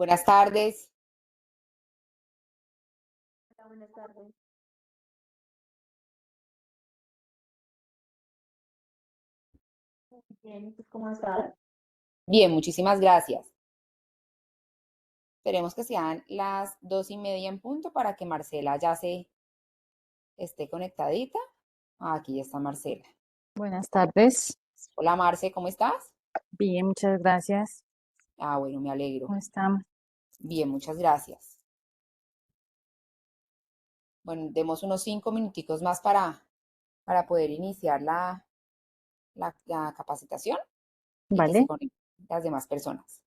Buenas tardes. Hola, buenas tardes. Muy bien, ¿tú cómo estás? Bien, muchísimas gracias. Esperemos que sean las 2:30 en punto para que Marcela ya se esté conectadita. Aquí está Marcela. Buenas tardes. Hola Marce, ¿cómo estás? Bien, muchas gracias. Bueno, me alegro. ¿Cómo están? Bien, muchas gracias. Bueno, demos unos 5 minuticos más para poder iniciar la capacitación y que se Vale. conecten las demás personas.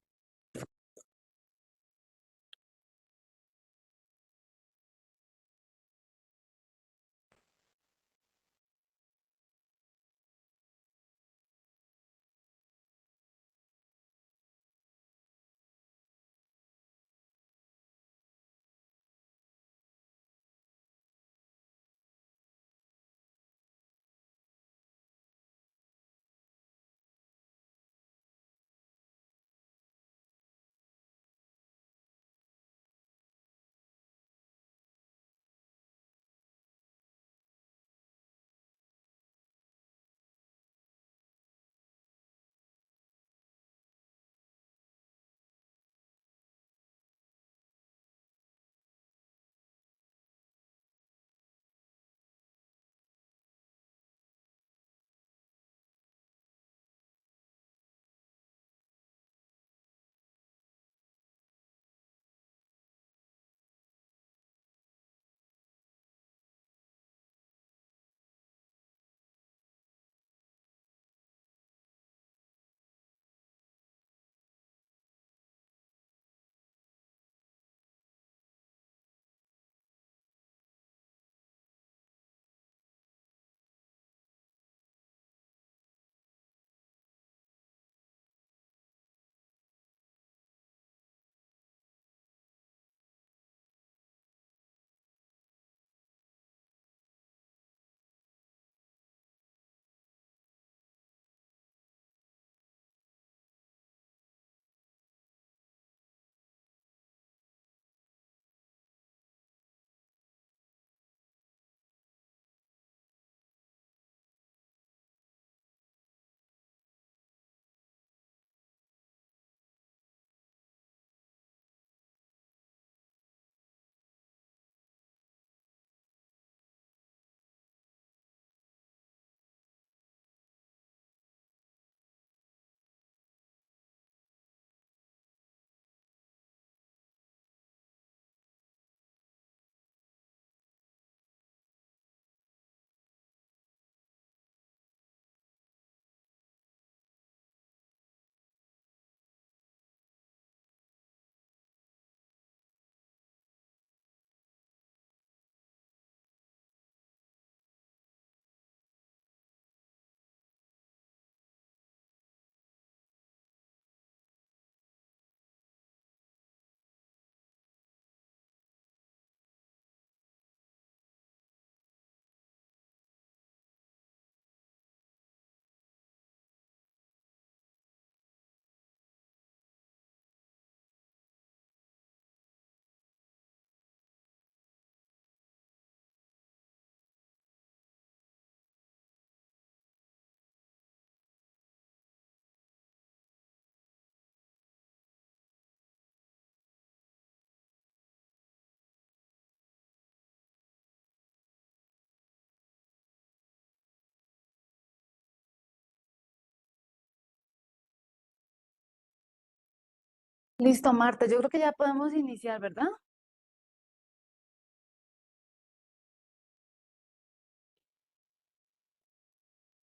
Listo, Marta. Yo creo que ya podemos iniciar, ¿verdad?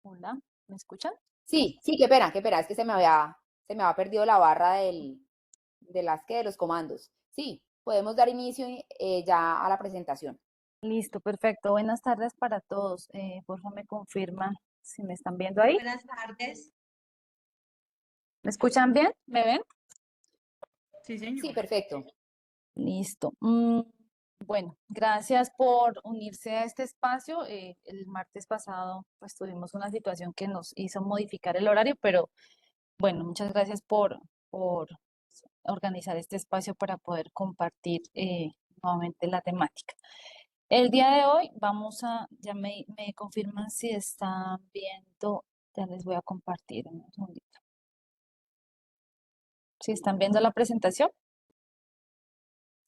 Hola, ¿me escuchan? Sí, sí, qué pena, es que se me había perdido la barra de los comandos. Sí, podemos dar inicio ya a la presentación. Listo, perfecto. Buenas tardes para todos. Por favor, me confirman si me están viendo ahí. Buenas tardes. ¿Me escuchan bien? ¿Me ven? Sí, Sí, señora. perfecto. Listo. Bueno, gracias por unirse a este espacio. El martes pasado, pues tuvimos una situación que nos hizo modificar el horario, pero bueno, muchas gracias por organizar este espacio para poder compartir nuevamente la temática. El día de hoy ya me confirman si están viendo, ya les voy a compartir en un segundito. Si están viendo la presentación,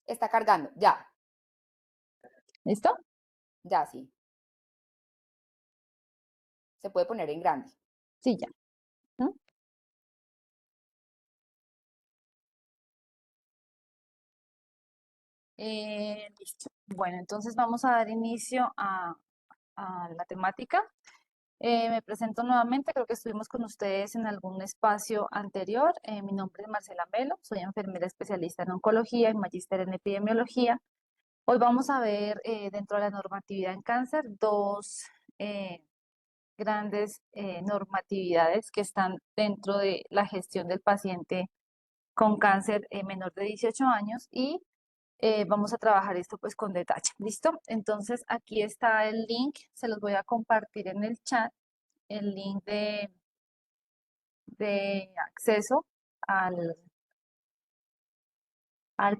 Está cargando, ya, ¿listo? ya sí. Se puede poner en grande. Sí, ya. ¿Mm? Listo. Bueno, entonces vamos a dar inicio a la temática. Me presento nuevamente, creo que estuvimos con ustedes en algún espacio anterior. Mi nombre es Marcela Melo, soy enfermera especialista en oncología y magíster en epidemiología. Hoy vamos a ver dentro de la normatividad en cáncer dos grandes normatividades que están dentro de la gestión del paciente con cáncer menor de 18 años y vamos a trabajar esto pues con detalle. ¿Listo? Entonces aquí está el link, se los voy a compartir en el chat, el link de acceso al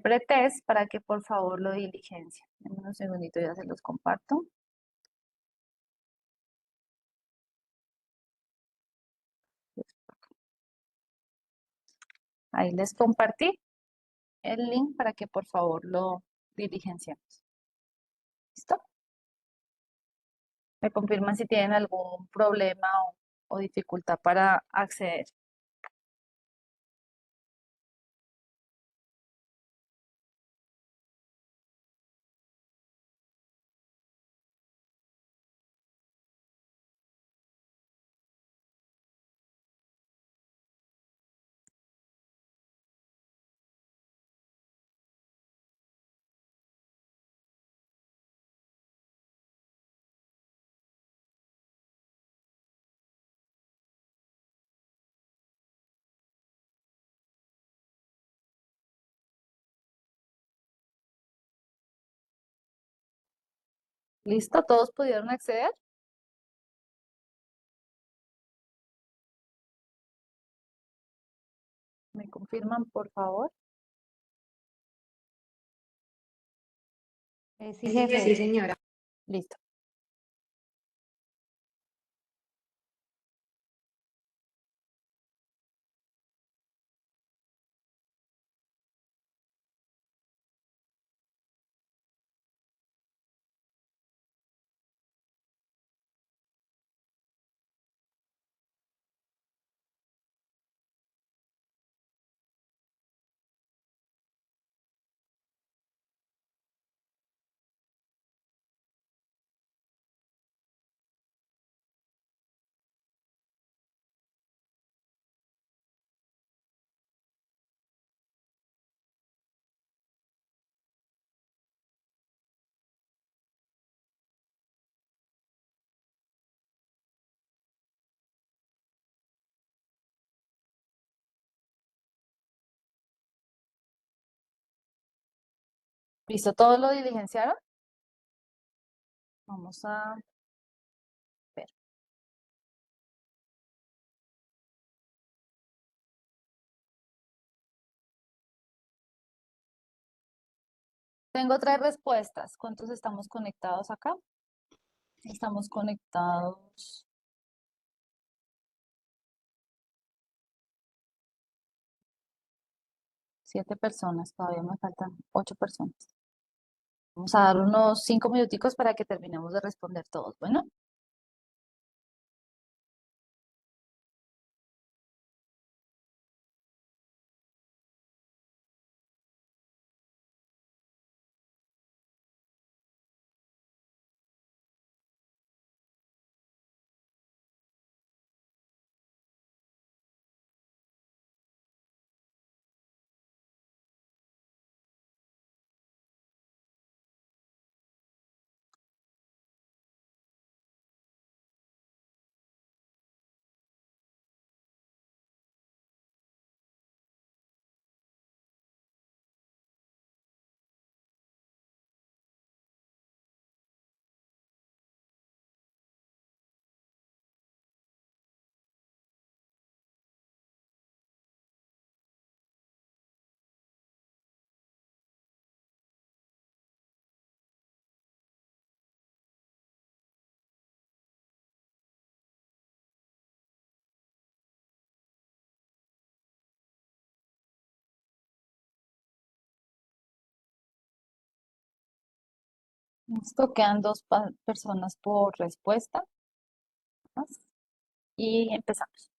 pretest para que por favor lo diligencien. En unos segunditos ya se los comparto. Ahí les compartí el link para que por favor lo diligenciemos. ¿Listo? Me confirman si tienen algún problema o dificultad para acceder. ¿Listo? ¿Todos pudieron acceder? ¿Me confirman, por favor? Sí, jefe. Sí, señora. Listo. ¿Listo? ¿Todos lo diligenciaron? Vamos a ver. Tengo tres respuestas. ¿Cuántos estamos conectados acá? Estamos conectados. 7 personas, todavía me faltan 8 personas. Vamos a dar unos 5 minuticos para que terminemos de responder todos. Bueno. Listo, quedan dos personas por respuesta. Más. Y empezamos.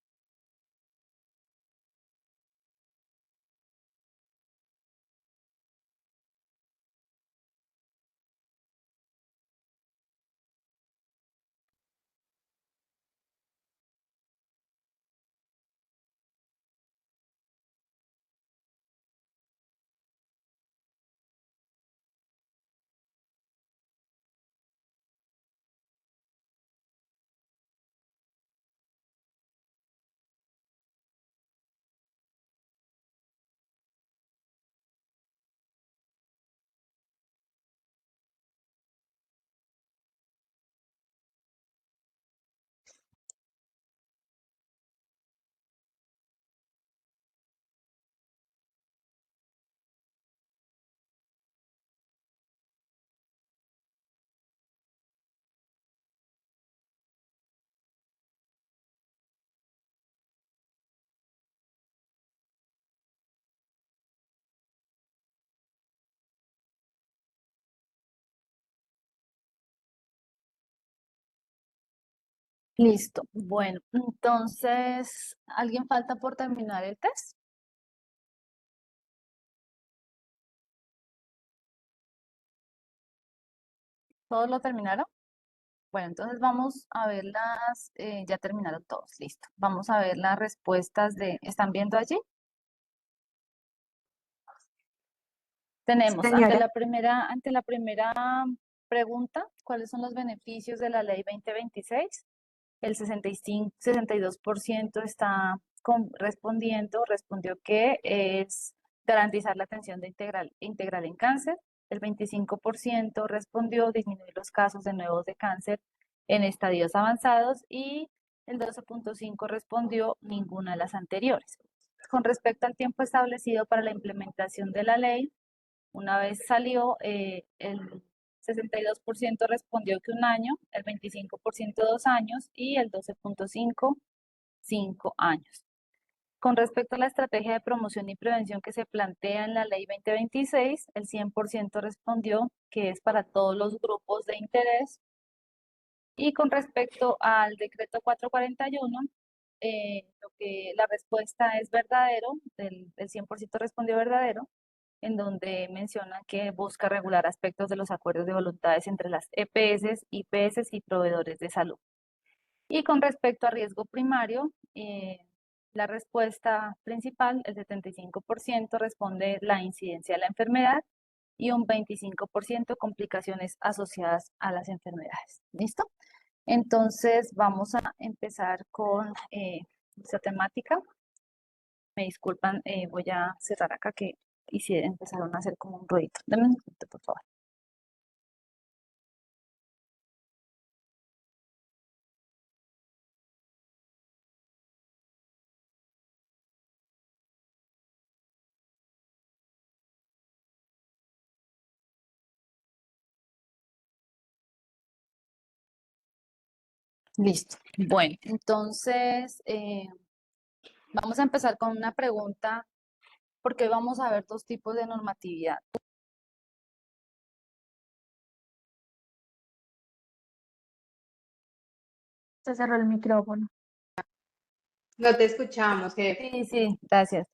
Listo. Bueno, entonces, ¿alguien falta por terminar el test? ¿Todos lo terminaron? Bueno, entonces vamos a ver ya terminaron todos, listo. Vamos a ver las respuestas ¿están viendo allí? Tenemos Señora, ante la primera pregunta, ¿cuáles son los beneficios de la ley 2026? El 62% respondió que es garantizar la atención integral en cáncer. El 25% respondió disminuir los casos de nuevos de cáncer en estadios avanzados y el 12,5% respondió ninguna de las anteriores. Con respecto al tiempo establecido para la implementación de la ley, una vez salió, el 62% respondió que un año, el 25% 2 años y el 12,5% 5 años. Con respecto a la estrategia de promoción y prevención que se plantea en la ley 2026, el 100% respondió que es para todos los grupos de interés. Y con respecto al decreto 441, la respuesta es verdadero, el 100% respondió verdadero, en donde menciona que busca regular aspectos de los acuerdos de voluntades entre las EPS, IPS y proveedores de salud. Y con respecto a riesgo primario, la respuesta principal, el 75% responde la incidencia de la enfermedad y un 25% complicaciones asociadas a las enfermedades. ¿Listo? Entonces vamos a empezar con esta temática. Me disculpan, voy a cerrar acá que empezaron a hacer como un ruido. Dame un minuto, por favor. Listo. Bueno, entonces vamos a empezar con una pregunta porque vamos a ver dos tipos de normatividad. se cerró el micrófono. No te escuchamos, jefe. Sí, sí, gracias.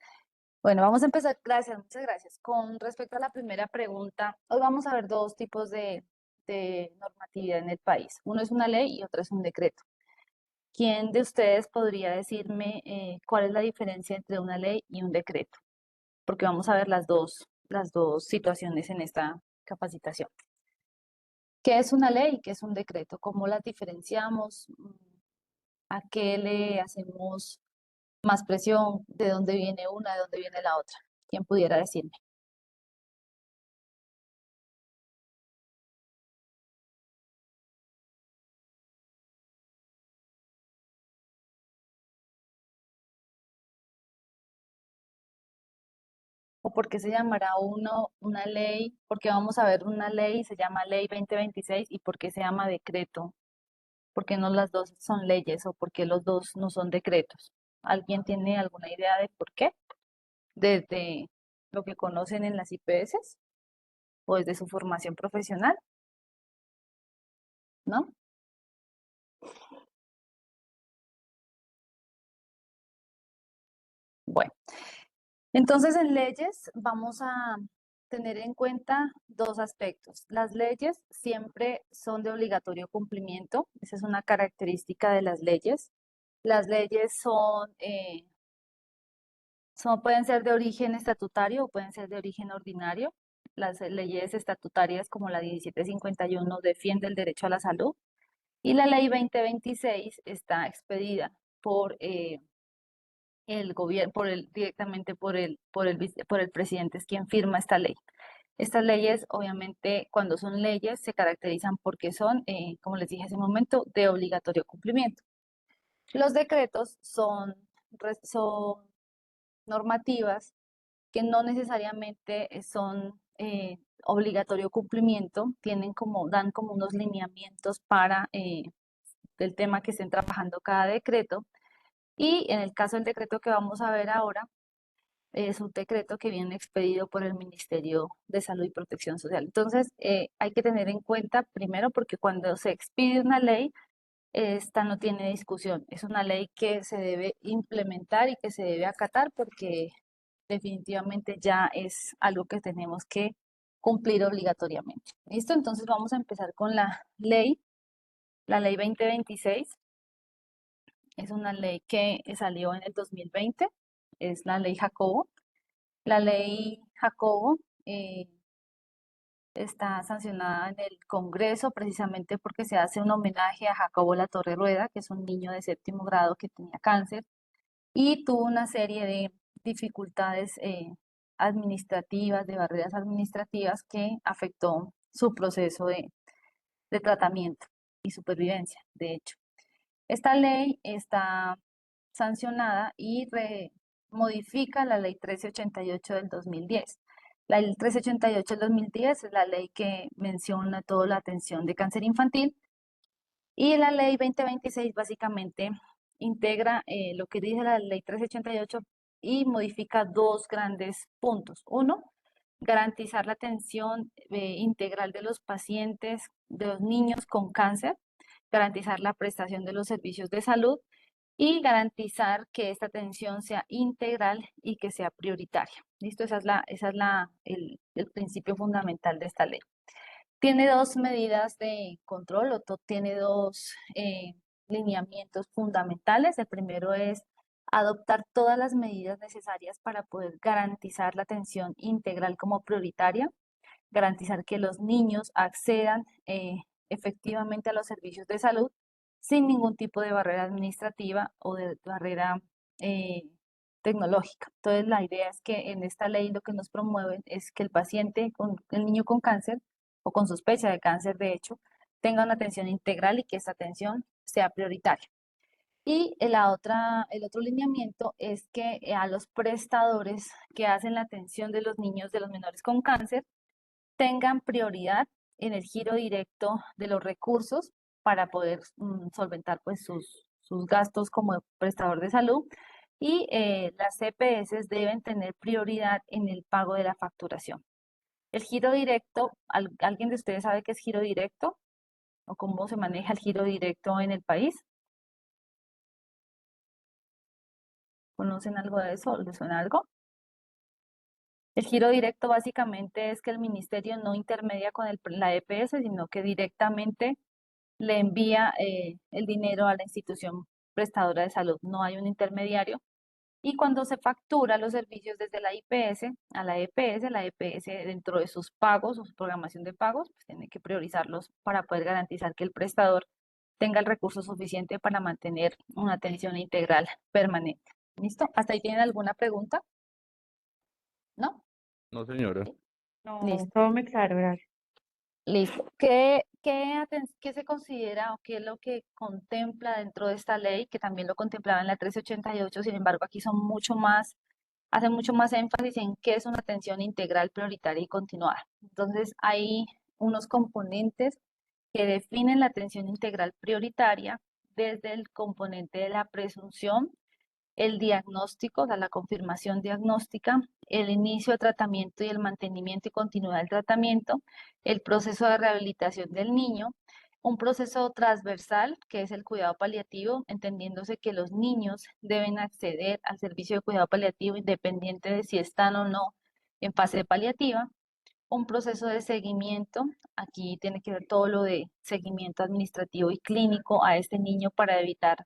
Bueno, vamos a empezar, gracias, muchas gracias. Con respecto a la primera pregunta, hoy vamos a ver dos tipos de normatividad en el país. Uno es una ley y otro es un decreto. ¿Quién de ustedes podría decirme cuál es la diferencia entre una ley y un decreto? Porque vamos a ver las dos situaciones en esta capacitación. ¿Qué es una ley y qué es un decreto? ¿Cómo las diferenciamos? ¿A qué le hacemos más presión? ¿De dónde viene una? ¿De dónde viene la otra? ¿Quién pudiera decirme? ¿O por qué se llamará una ley? Porque vamos a ver una ley, se llama Ley 2026, ¿y por qué se llama decreto? ¿Por qué no las dos son leyes o por qué los dos no son decretos? ¿Alguien tiene alguna idea de por qué? ¿Desde lo que conocen en las IPS o desde su formación profesional? ¿no? Bueno, entonces en leyes vamos a tener en cuenta dos aspectos. Las leyes siempre son de obligatorio cumplimiento, esa es una característica de las leyes. Las leyes pueden ser de origen estatutario o pueden ser de origen ordinario. Las leyes estatutarias como la 1751 defiende el derecho a la salud y la ley 2026 está expedida por el gobierno, directamente por el presidente, es quien firma esta ley. Estas leyes, obviamente, cuando son leyes, se caracterizan porque son, como les dije hace un momento, de obligatorio cumplimiento. Los decretos son normativas que no necesariamente son obligatorio cumplimiento, dan como unos lineamientos para el tema que estén trabajando cada decreto. Y en el caso del decreto que vamos a ver ahora, es un decreto que viene expedido por el Ministerio de Salud y Protección Social. Entonces, hay que tener en cuenta, primero, porque cuando se expide una ley, esta no tiene discusión. Es una ley que se debe implementar y que se debe acatar porque definitivamente ya es algo que tenemos que cumplir obligatoriamente. ¿Listo? Entonces vamos a empezar con la ley 2026. Es una ley que salió en el 2020, es la ley Jacobo. La ley Jacobo está sancionada en el Congreso precisamente porque se hace un homenaje a Jacobo Latorre Rueda, que es un niño de 7º grado que tenía cáncer y tuvo una serie de dificultades administrativas, de barreras administrativas que afectó su proceso de tratamiento y supervivencia, de hecho. Esta ley está sancionada y modifica la ley 1388 del 2010. La ley 1388 del 2010 es la ley que menciona toda la atención de cáncer infantil y la ley 2026 básicamente integra lo que dice la ley 1388 y modifica dos grandes puntos. Uno, garantizar la atención integral de los pacientes, de los niños con cáncer, garantizar la prestación de los servicios de salud y garantizar que esta atención sea integral y que sea prioritaria. ¿Listo? Esa es el principio fundamental de esta ley. Tiene dos medidas de control, tiene dos lineamientos fundamentales. El primero es adoptar todas las medidas necesarias para poder garantizar la atención integral como prioritaria, garantizar que los niños accedan efectivamente a los servicios de salud sin ningún tipo de barrera administrativa o de barrera tecnológica. Entonces, la idea es que en esta ley lo que nos promueven es que el niño con cáncer o con sospecha de cáncer, de hecho, tenga una atención integral y que esa atención sea prioritaria. Y el otro lineamiento es que a los prestadores que hacen la atención de los niños, de los menores con cáncer, tengan prioridad en el giro directo de los recursos para poder solventar pues, sus gastos como prestador de salud y las CPS deben tener prioridad en el pago de la facturación. El giro directo, ¿alguien de ustedes sabe qué es giro directo? ¿O cómo se maneja el giro directo en el país? ¿Conocen algo de eso? ¿Les suena algo? El giro directo básicamente es que el ministerio no intermedia con la EPS, sino que directamente le envía el dinero a la institución prestadora de salud. No hay un intermediario. Y cuando se factura los servicios desde la IPS a la EPS dentro de sus pagos o su programación de pagos, pues tiene que priorizarlos para poder garantizar que el prestador tenga el recurso suficiente para mantener una atención integral permanente. ¿Listo? ¿Hasta ahí tienen alguna pregunta? ¿No? No, señora. No, Listo. todo muy claro, gracias. Listo. ¿Qué se considera o qué es lo que contempla dentro de esta ley, que también lo contemplaba en la 1388, sin embargo aquí hacen mucho más énfasis en qué es una atención integral, prioritaria y continuada? Entonces hay unos componentes que definen la atención integral prioritaria desde el componente de la presunción, el diagnóstico, o sea, la confirmación diagnóstica, el inicio de tratamiento y el mantenimiento y continuidad del tratamiento, el proceso de rehabilitación del niño, Un proceso transversal, que es el cuidado paliativo, entendiéndose que los niños deben acceder al servicio de cuidado paliativo independiente de si están o no en fase paliativa. Un proceso de seguimiento, aquí tiene que ver todo lo de seguimiento administrativo y clínico a este niño para evitar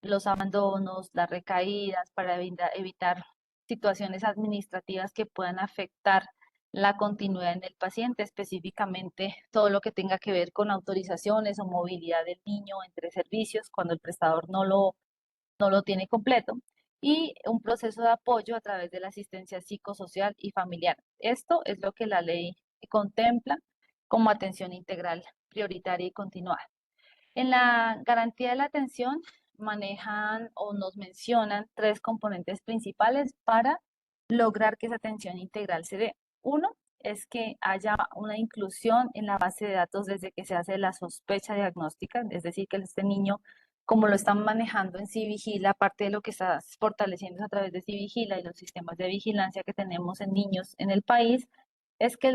los abandonos, las recaídas, para evitar situaciones administrativas que puedan afectar la continuidad en el paciente, específicamente todo lo que tenga que ver con autorizaciones o movilidad del niño entre servicios cuando el prestador no lo tiene completo, y un proceso de apoyo a través de la asistencia psicosocial y familiar. Esto es lo que la ley contempla como atención integral, prioritaria y continuada. En la garantía de la atención manejan o nos mencionan tres componentes principales para lograr que esa atención integral se dé. Uno es que haya una inclusión en la base de datos desde que se hace la sospecha diagnóstica, es decir, que este niño, como lo están manejando en Civigila, parte de lo que está fortaleciendo es a través de Civigila y los sistemas de vigilancia que tenemos en niños en el país, es que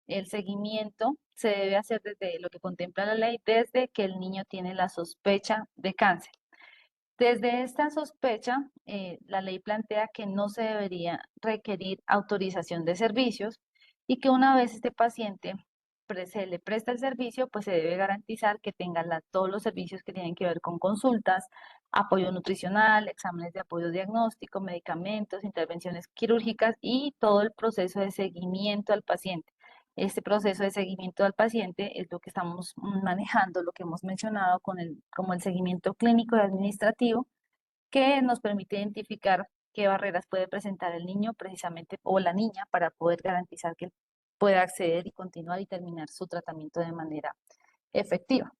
el seguimiento se debe hacer desde lo que contempla la ley, desde que el niño tiene la sospecha de cáncer. Desde esta sospecha, la ley plantea que no se debería requerir autorización de servicios y que una vez este paciente se le presta el servicio, pues se debe garantizar que tenga todos los servicios que tienen que ver con consultas, apoyo nutricional, exámenes de apoyo diagnóstico, medicamentos, intervenciones quirúrgicas y todo el proceso de seguimiento al paciente. Este proceso de seguimiento al paciente es lo que estamos manejando, lo que hemos mencionado como el seguimiento clínico y administrativo, que nos permite identificar qué barreras puede presentar el niño precisamente o la niña para poder garantizar que pueda acceder y continuar y terminar su tratamiento de manera efectiva.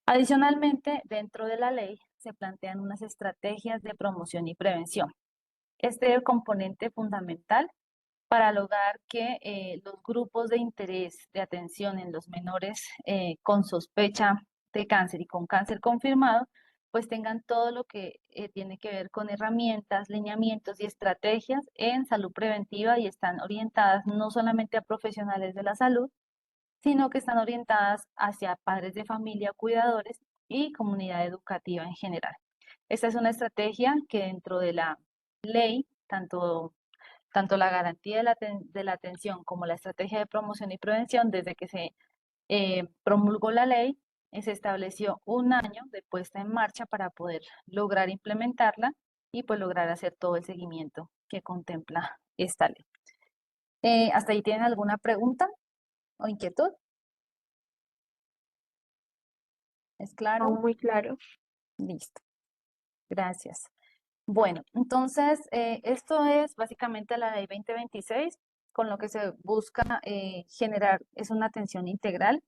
Adicionalmente, dentro de la ley se plantean unas estrategias de promoción y prevención. Este es el componente fundamental para lograr que los grupos de interés de atención en los menores con sospecha de cáncer y con cáncer confirmado, pues tengan todo lo que tiene que ver con herramientas, lineamientos y estrategias en salud preventiva y están orientadas no solamente a profesionales de la salud, sino que están orientadas hacia padres de familia, cuidadores y comunidad educativa en general. Esta es una estrategia que dentro de la ley, tanto la garantía de la atención como la estrategia de promoción y prevención, desde que se promulgó la ley, se estableció un año de puesta en marcha para poder lograr implementarla y pues lograr hacer todo el seguimiento que contempla esta ley. ¿Hasta ahí tienen alguna pregunta o inquietud? ¿Es claro? Muy claro. Listo. Gracias. Bueno, entonces esto es básicamente la ley 2026, con lo que se busca generar es una atención integral.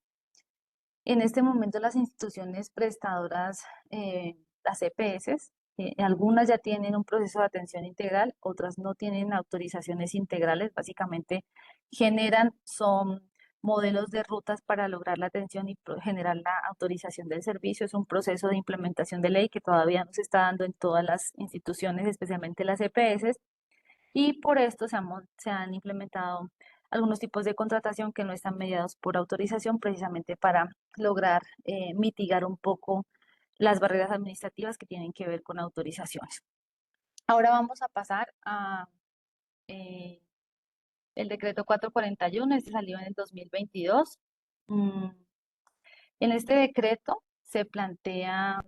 En este momento las instituciones prestadoras, las EPS, algunas ya tienen un proceso de atención integral, otras no tienen autorizaciones integrales, básicamente son modelos de rutas para lograr la atención y generar la autorización del servicio. Es un proceso de implementación de ley que todavía no se está dando en todas las instituciones, especialmente las EPS, y por esto se han implementado algunos tipos de contratación que no están mediados por autorización, precisamente para lograr mitigar un poco las barreras administrativas que tienen que ver con autorizaciones. Ahora vamos a pasar a el decreto 441, este salió en el 2022. En este decreto se plantea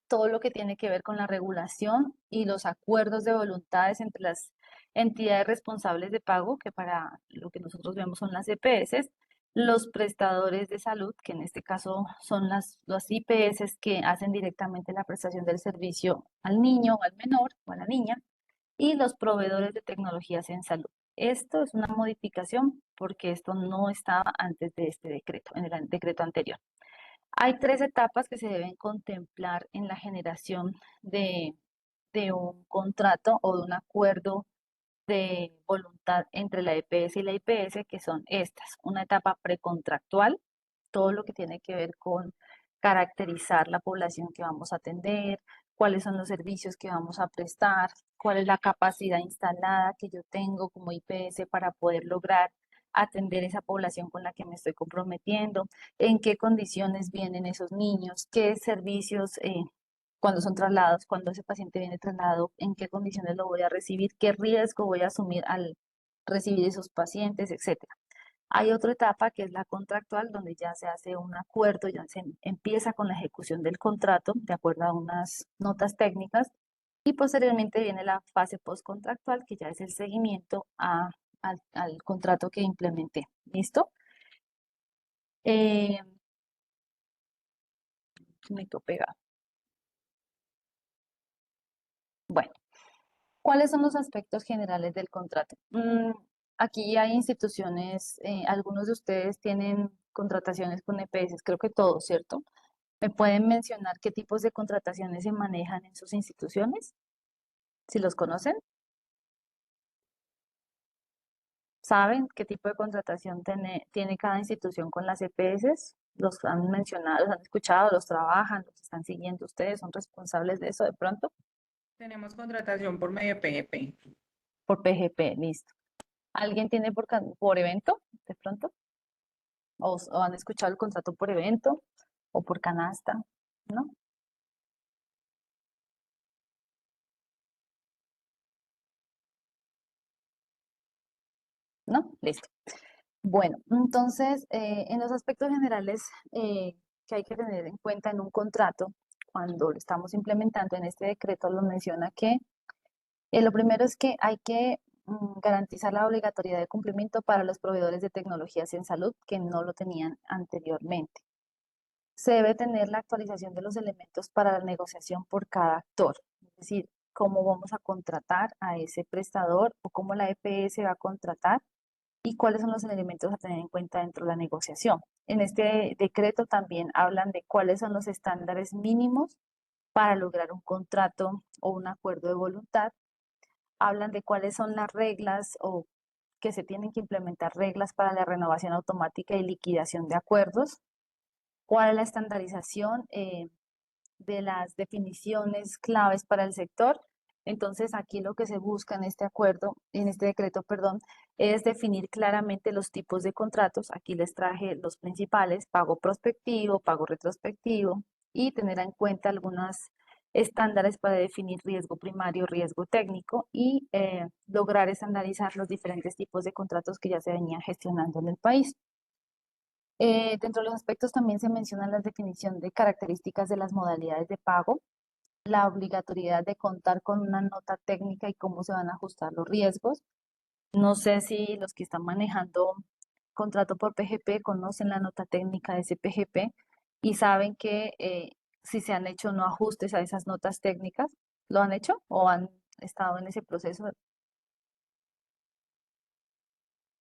todo lo que tiene que ver con la regulación y los acuerdos de voluntades entre las entidades responsables de pago, que para lo que nosotros vemos son las EPS, los prestadores de salud, que en este caso son las IPS que hacen directamente la prestación del servicio al niño o al menor o a la niña, y los proveedores de tecnologías en salud. Esto es una modificación porque esto no estaba antes de este decreto, en el decreto anterior. Hay tres etapas que se deben contemplar en la generación de un contrato o de un acuerdo de voluntad entre la EPS y la IPS, que son estas. Una etapa precontractual, todo lo que tiene que ver con caracterizar la población que vamos a atender, cuáles son los servicios que vamos a prestar, cuál es la capacidad instalada que yo tengo como IPS para poder lograr atender esa población con la que me estoy comprometiendo, en qué condiciones vienen esos niños, qué servicios, cuando son trasladados, cuando ese paciente viene trasladado, en qué condiciones lo voy a recibir, qué riesgo voy a asumir al recibir esos pacientes, etcétera. Hay otra etapa que es la contractual, donde ya se hace un acuerdo, ya se empieza con la ejecución del contrato de acuerdo a unas notas técnicas y posteriormente viene la fase postcontractual, que ya es el seguimiento al contrato que implementé. ¿Listo? Eh, me quedo pegado. Bueno, ¿cuáles son los aspectos generales del contrato? Aquí hay instituciones, algunos de ustedes tienen contrataciones con EPS, creo que todos, ¿cierto? ¿Me pueden mencionar qué tipos de contrataciones se manejan en sus instituciones? Si los conocen, ¿saben qué tipo de contratación tiene cada institución con las EPS? ¿Los han mencionado, los han escuchado, los trabajan, los están siguiendo ustedes? ¿Son responsables de eso de pronto? Tenemos contratación por medio de PGP. Por PGP, listo. ¿Alguien tiene por evento de pronto? ¿O han escuchado el contrato por evento o por canasta? ¿No? ¿No? Listo. Bueno, entonces, en los aspectos generales que hay que tener en cuenta en un contrato, cuando lo estamos implementando en este decreto, lo menciona que lo primero es que hay que garantizar la obligatoriedad de cumplimiento para los proveedores de tecnologías en salud que no lo tenían anteriormente. Se debe tener la actualización de los elementos para la negociación por cada actor, es decir, cómo vamos a contratar a ese prestador o cómo la EPS va a contratar y cuáles son los elementos a tener en cuenta dentro de la negociación. En este decreto también hablan de cuáles son los estándares mínimos para lograr un contrato o un acuerdo de voluntad. Hablan de cuáles son las reglas o que se tienen que implementar reglas para la renovación automática y liquidación de acuerdos. Cuál es la estandarización de las definiciones claves para el sector. Entonces, aquí lo que se busca en este acuerdo, en este decreto, perdón, es definir claramente los tipos de contratos. Aquí les traje los principales: pago prospectivo, pago retrospectivo, y tener en cuenta algunos estándares para definir riesgo primario, riesgo técnico y lograr estandarizar los diferentes tipos de contratos que ya se venían gestionando en el país. Dentro de los aspectos también se menciona la definición de características de las modalidades de pago, la obligatoriedad de contar con una nota técnica y cómo se van a ajustar los riesgos. No sé si los que están manejando contrato por PGP conocen la nota técnica de ese PGP y saben que si se han hecho no ajustes a esas notas técnicas. ¿Lo han hecho o han estado en ese proceso?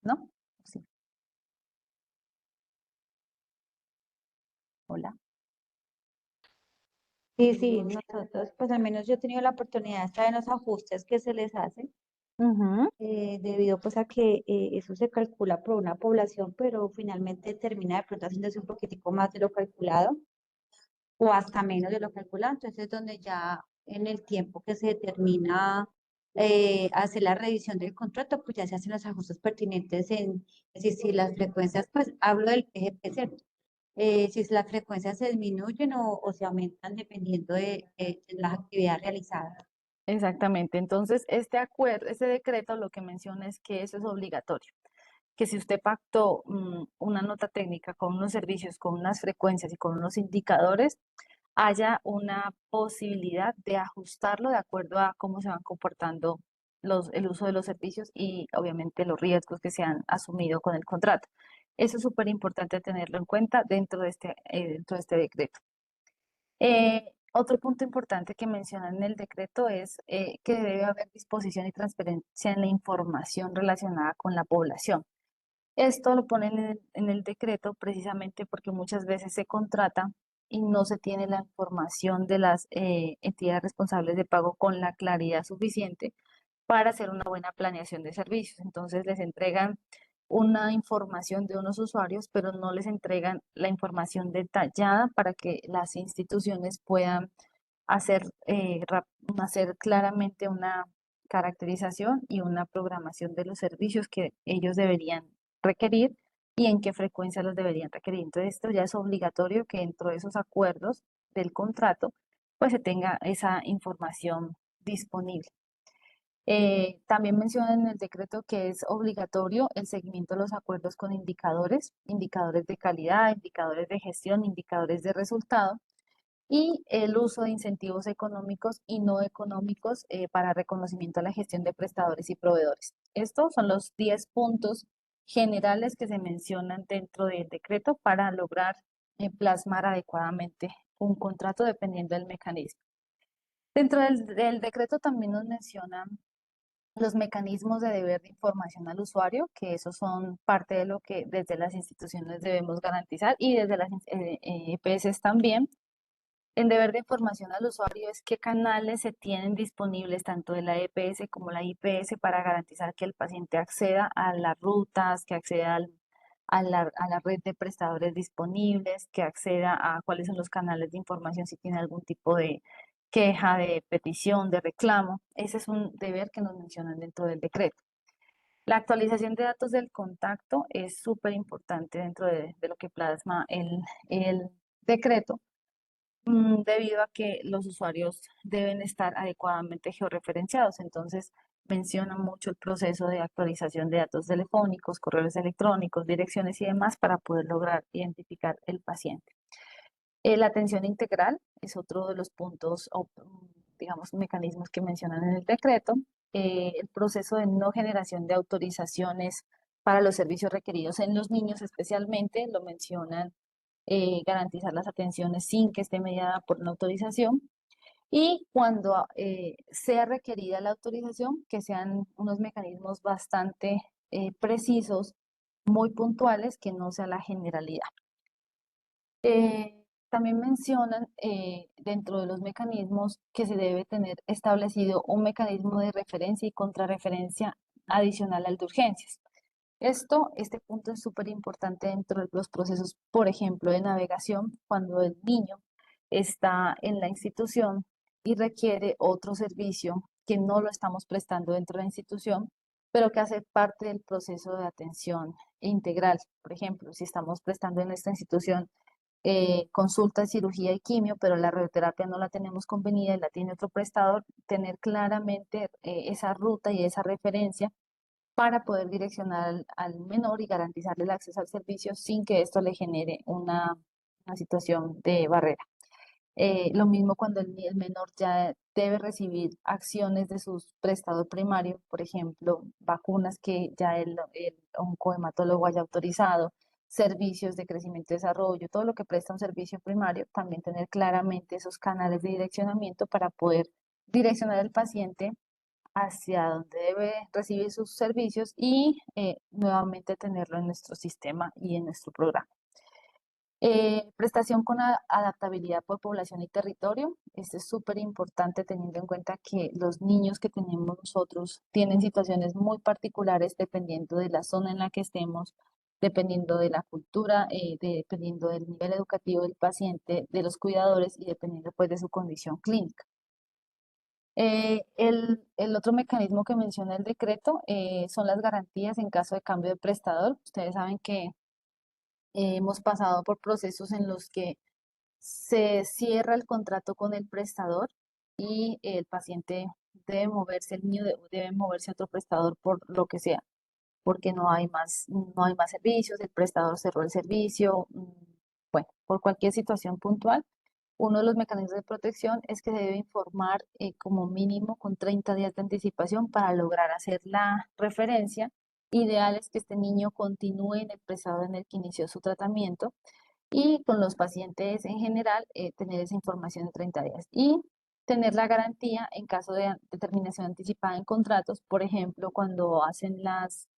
¿No? Sí. Hola. Sí, sí, nosotros, pues al menos yo he tenido la oportunidad de estar en los ajustes que se les hacen, Ujú. debido pues a que eso se calcula por una población, pero finalmente termina de pronto haciéndose un poquitico más de lo calculado o hasta menos de lo calculado. Entonces es donde ya en el tiempo que se determina hacer la revisión del contrato, pues ya se hacen los ajustes pertinentes es decir, si las frecuencias, pues hablo del PGP, ¿cierto? Si las frecuencias se disminuyen o se aumentan dependiendo de las actividades realizadas. Exactamente. Entonces, este acuerdo, este decreto lo que menciona es que eso es obligatorio, que si usted pactó una nota técnica con unos servicios, con unas frecuencias y con unos indicadores, haya una posibilidad de ajustarlo de acuerdo a cómo se van comportando el uso de los servicios y obviamente los riesgos que se han asumido con el contrato. Eso es súper importante tenerlo en cuenta dentro de este decreto. Otro punto importante que mencionan en el decreto es que debe haber disposición y transparencia en la información relacionada con la población. Esto lo ponen en el decreto precisamente porque muchas veces se contrata y no se tiene la información de las entidades responsables de pago con la claridad suficiente para hacer una buena planeación de servicios. Entonces les entregan una información de unos usuarios, pero no les entregan la información detallada para que las instituciones puedan hacer, hacer claramente una caracterización y una programación de los servicios que ellos deberían requerir y en qué frecuencia los deberían requerir. Entonces, esto ya es obligatorio que dentro de esos acuerdos del contrato, pues se tenga esa información disponible. También menciona en el decreto que es obligatorio el seguimiento de los acuerdos con indicadores, indicadores de calidad, indicadores de gestión, indicadores de resultado y el uso de incentivos económicos y no económicos para reconocimiento a la gestión de prestadores y proveedores. Estos son los 10 puntos generales que se mencionan dentro del decreto para lograr plasmar adecuadamente un contrato dependiendo del mecanismo. Dentro del decreto también nos mencionan los mecanismos de deber de información al usuario, que esos son parte de lo que desde las instituciones debemos garantizar y desde las EPS también. El deber de información al usuario es qué canales se tienen disponibles tanto de la EPS como la IPS para garantizar que el paciente acceda a las rutas, que acceda a la red de prestadores disponibles, que acceda a cuáles son los canales de información si tiene algún tipo de queja, de petición, de reclamo. Ese es un deber que nos mencionan dentro del decreto. La actualización de datos del contacto es súper importante dentro de lo que plasma el decreto, debido a que los usuarios deben estar adecuadamente georreferenciados. Entonces, menciona mucho el proceso de actualización de datos telefónicos, correos electrónicos, direcciones y demás para poder lograr identificar el paciente. La atención integral es otro de los puntos o, digamos, mecanismos que mencionan en el decreto. El proceso de no generación de autorizaciones para los servicios requeridos en los niños especialmente, lo mencionan, garantizar las atenciones sin que esté mediada por una autorización. Y cuando sea requerida la autorización, que sean unos mecanismos bastante precisos, muy puntuales, que no sea la generalidad. También mencionan dentro de los mecanismos que se debe tener establecido un mecanismo de referencia y contrarreferencia adicional al de urgencias. Este punto es súper importante dentro de los procesos, por ejemplo, de navegación, cuando el niño está en la institución y requiere otro servicio que no lo estamos prestando dentro de la institución, pero que hace parte del proceso de atención integral. Por ejemplo, si estamos prestando en esta institución consulta, cirugía y quimio, pero la radioterapia no la tenemos convenida y la tiene otro prestador, tener claramente esa ruta y esa referencia para poder direccionar al menor y garantizarle el acceso al servicio sin que esto le genere una situación de barrera. Lo mismo cuando el menor ya debe recibir acciones de su prestador primario, por ejemplo, vacunas que ya el oncohematólogo haya autorizado, servicios de crecimiento y desarrollo, todo lo que presta un servicio primario, también tener claramente esos canales de direccionamiento para poder direccionar al paciente hacia donde debe recibir sus servicios y nuevamente tenerlo en nuestro sistema y en nuestro programa. Prestación con adaptabilidad por población y territorio. Esto es súper importante teniendo en cuenta que los niños que tenemos nosotros tienen situaciones muy particulares dependiendo de la zona en la que estemos, dependiendo de la cultura, dependiendo del nivel educativo del paciente, de los cuidadores y dependiendo pues de su condición clínica. El otro mecanismo que menciona el decreto son las garantías en caso de cambio de prestador. Ustedes saben que hemos pasado por procesos en los que se cierra el contrato con el prestador y el paciente debe moverse, el niño debe moverse a otro prestador por lo que sea, porque no hay más servicios, el prestador cerró el servicio, bueno, por cualquier situación puntual. Uno de los mecanismos de protección es que se debe informar como mínimo con 30 días de anticipación para lograr hacer la referencia. Ideal es que este niño continúe en el prestador en el que inició su tratamiento y con los pacientes en general tener esa información en 30 días y tener la garantía en caso de determinación anticipada en contratos, por ejemplo, cuando hacen las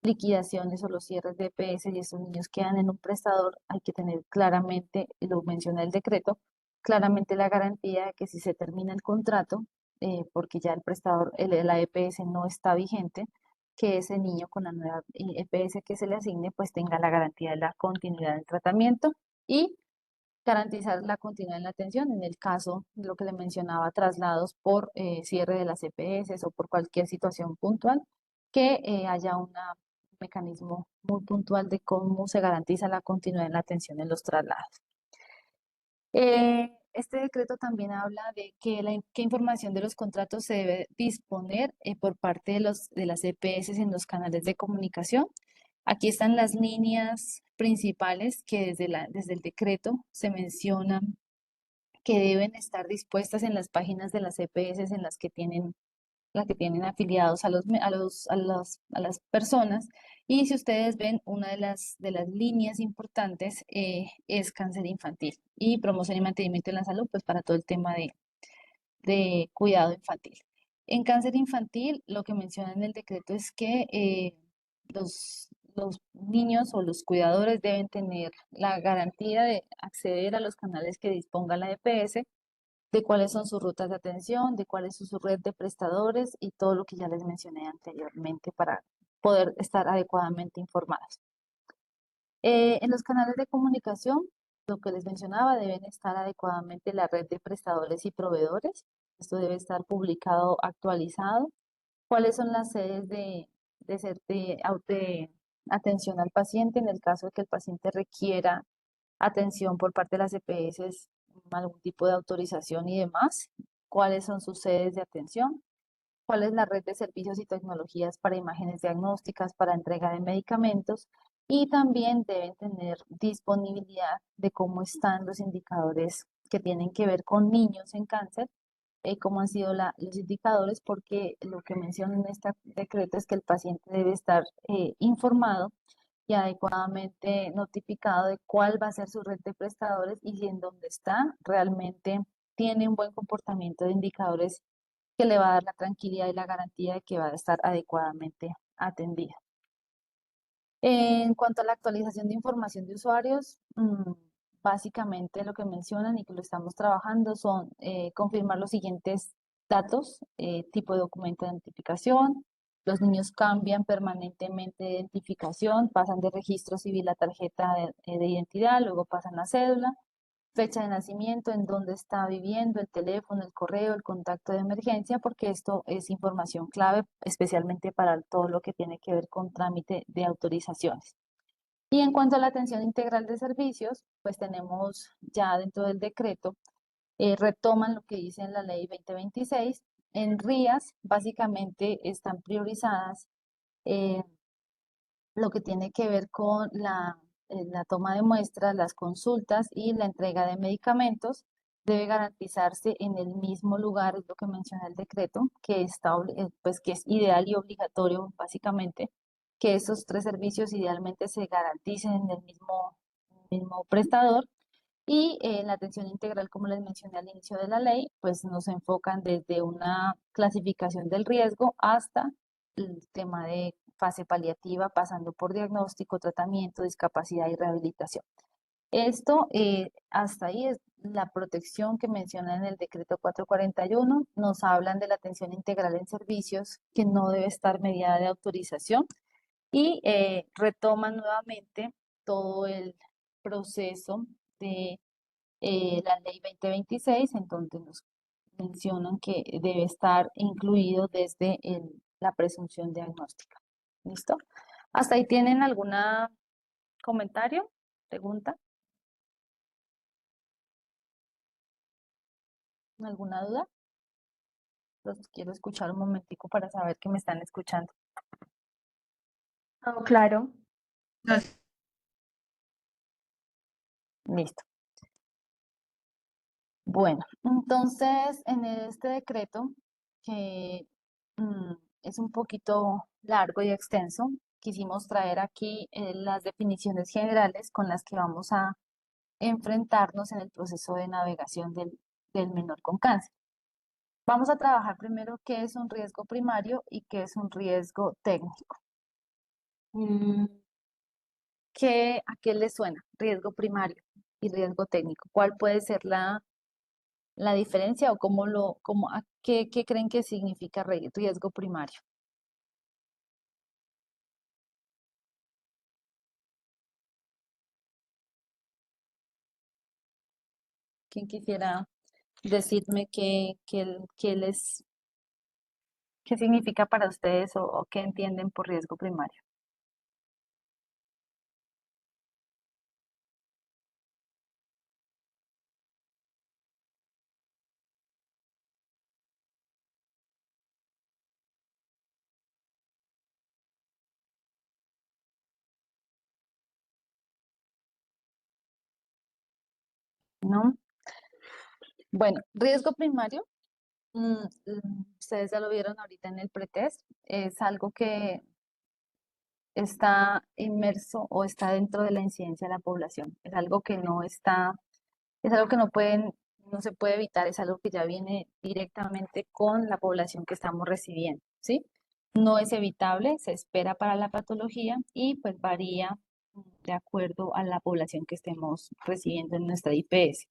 liquidaciones o los cierres de EPS y esos niños quedan en un prestador, hay que tener claramente, lo menciona el decreto, claramente la garantía de que si se termina el contrato, porque ya el prestador, la EPS no está vigente, que ese niño con la nueva EPS que se le asigne, pues tenga la garantía de la continuidad del tratamiento y garantizar la continuidad en la atención en el caso de lo que le mencionaba, traslados por cierre de las EPS o por cualquier situación puntual, que haya un mecanismo muy puntual de cómo se garantiza la continuidad en la atención en los traslados. Este decreto también habla de qué información de los contratos se debe disponer por parte de las EPS en los canales de comunicación. Aquí están las líneas principales que desde el decreto se mencionan que deben estar dispuestas en las páginas de las EPS en las que tienen afiliados a las personas. Y si ustedes ven, una de las líneas importantes es cáncer infantil y promoción y mantenimiento de la salud, pues para todo el tema de cuidado infantil. En cáncer infantil, lo que menciona en el decreto es que los niños o los cuidadores deben tener la garantía de acceder a los canales que disponga la EPS, de cuáles son sus rutas de atención, de cuál es su red de prestadores y todo lo que ya les mencioné anteriormente para poder estar adecuadamente informados. En los canales de comunicación, lo que les mencionaba, deben estar adecuadamente la red de prestadores y proveedores. Esto debe estar publicado, actualizado. ¿Cuáles son las sedes de atención al paciente en el caso de que el paciente requiera atención por parte de las EPS, algún tipo de autorización y demás? ¿Cuáles son sus sedes de atención? ¿Cuál es la red de servicios y tecnologías para imágenes diagnósticas, para entrega de medicamentos? Y también deben tener disponibilidad de cómo están los indicadores que tienen que ver con niños en cáncer, cómo han sido los indicadores, porque lo que menciona en este decreto es que el paciente debe estar informado y adecuadamente notificado de cuál va a ser su red de prestadores y si en donde está realmente tiene un buen comportamiento de indicadores que le va a dar la tranquilidad y la garantía de que va a estar adecuadamente atendida. En cuanto a la actualización de información de usuarios, básicamente lo que mencionan y que lo estamos trabajando son confirmar los siguientes datos: tipo de documento de identificación. Los niños cambian permanentemente de identificación, pasan de registro civil a tarjeta de identidad, luego pasan a cédula, fecha de nacimiento, en dónde está viviendo, el teléfono, el correo, el contacto de emergencia, porque esto es información clave, especialmente para todo lo que tiene que ver con trámite de autorizaciones. Y en cuanto a la atención integral de servicios, pues tenemos ya dentro del decreto, retoman lo que dice en la ley 2026. En RIAS, básicamente están priorizadas lo que tiene que ver con la toma de muestras, las consultas y la entrega de medicamentos. Debe garantizarse en el mismo lugar, es lo que menciona el decreto, pues que es ideal y obligatorio, básicamente, que esos tres servicios idealmente se garanticen en el mismo prestador. Y la atención integral, como les mencioné al inicio de la ley, pues nos enfocan desde una clasificación del riesgo hasta el tema de fase paliativa, pasando por diagnóstico, tratamiento, discapacidad y rehabilitación. Esto, hasta ahí es la protección que menciona en el decreto 441. Nos hablan de la atención integral en servicios que no debe estar mediada de autorización y retoman nuevamente todo el proceso de la ley 2026, en donde nos mencionan que debe estar incluido desde la presunción diagnóstica. ¿Listo? ¿Hasta ahí tienen algún comentario, pregunta? ¿Alguna duda? Los quiero escuchar un momentico para saber que me están escuchando. Todo claro. No, Listo. Bueno, entonces en este decreto, que es un poquito largo y extenso, quisimos traer aquí las definiciones generales con las que vamos a enfrentarnos en el proceso de navegación del menor con cáncer. Vamos a trabajar primero qué es un riesgo primario y qué es un riesgo técnico. ¿A qué le suena? Riesgo primario y riesgo técnico. ¿Cuál puede ser la diferencia o qué creen que significa riesgo primario? ¿Quién quisiera decirme qué significa para ustedes o qué entienden por riesgo primario? ¿no? Bueno, riesgo primario, ustedes ya lo vieron ahorita en el pretest, es algo que está inmerso o está dentro de la incidencia de la población. Es algo que no está, es algo que no se puede evitar, es algo que ya viene directamente con la población que estamos recibiendo, ¿sí? No es evitable, se espera para la patología y pues varía de acuerdo a la población que estemos recibiendo en nuestra IPS.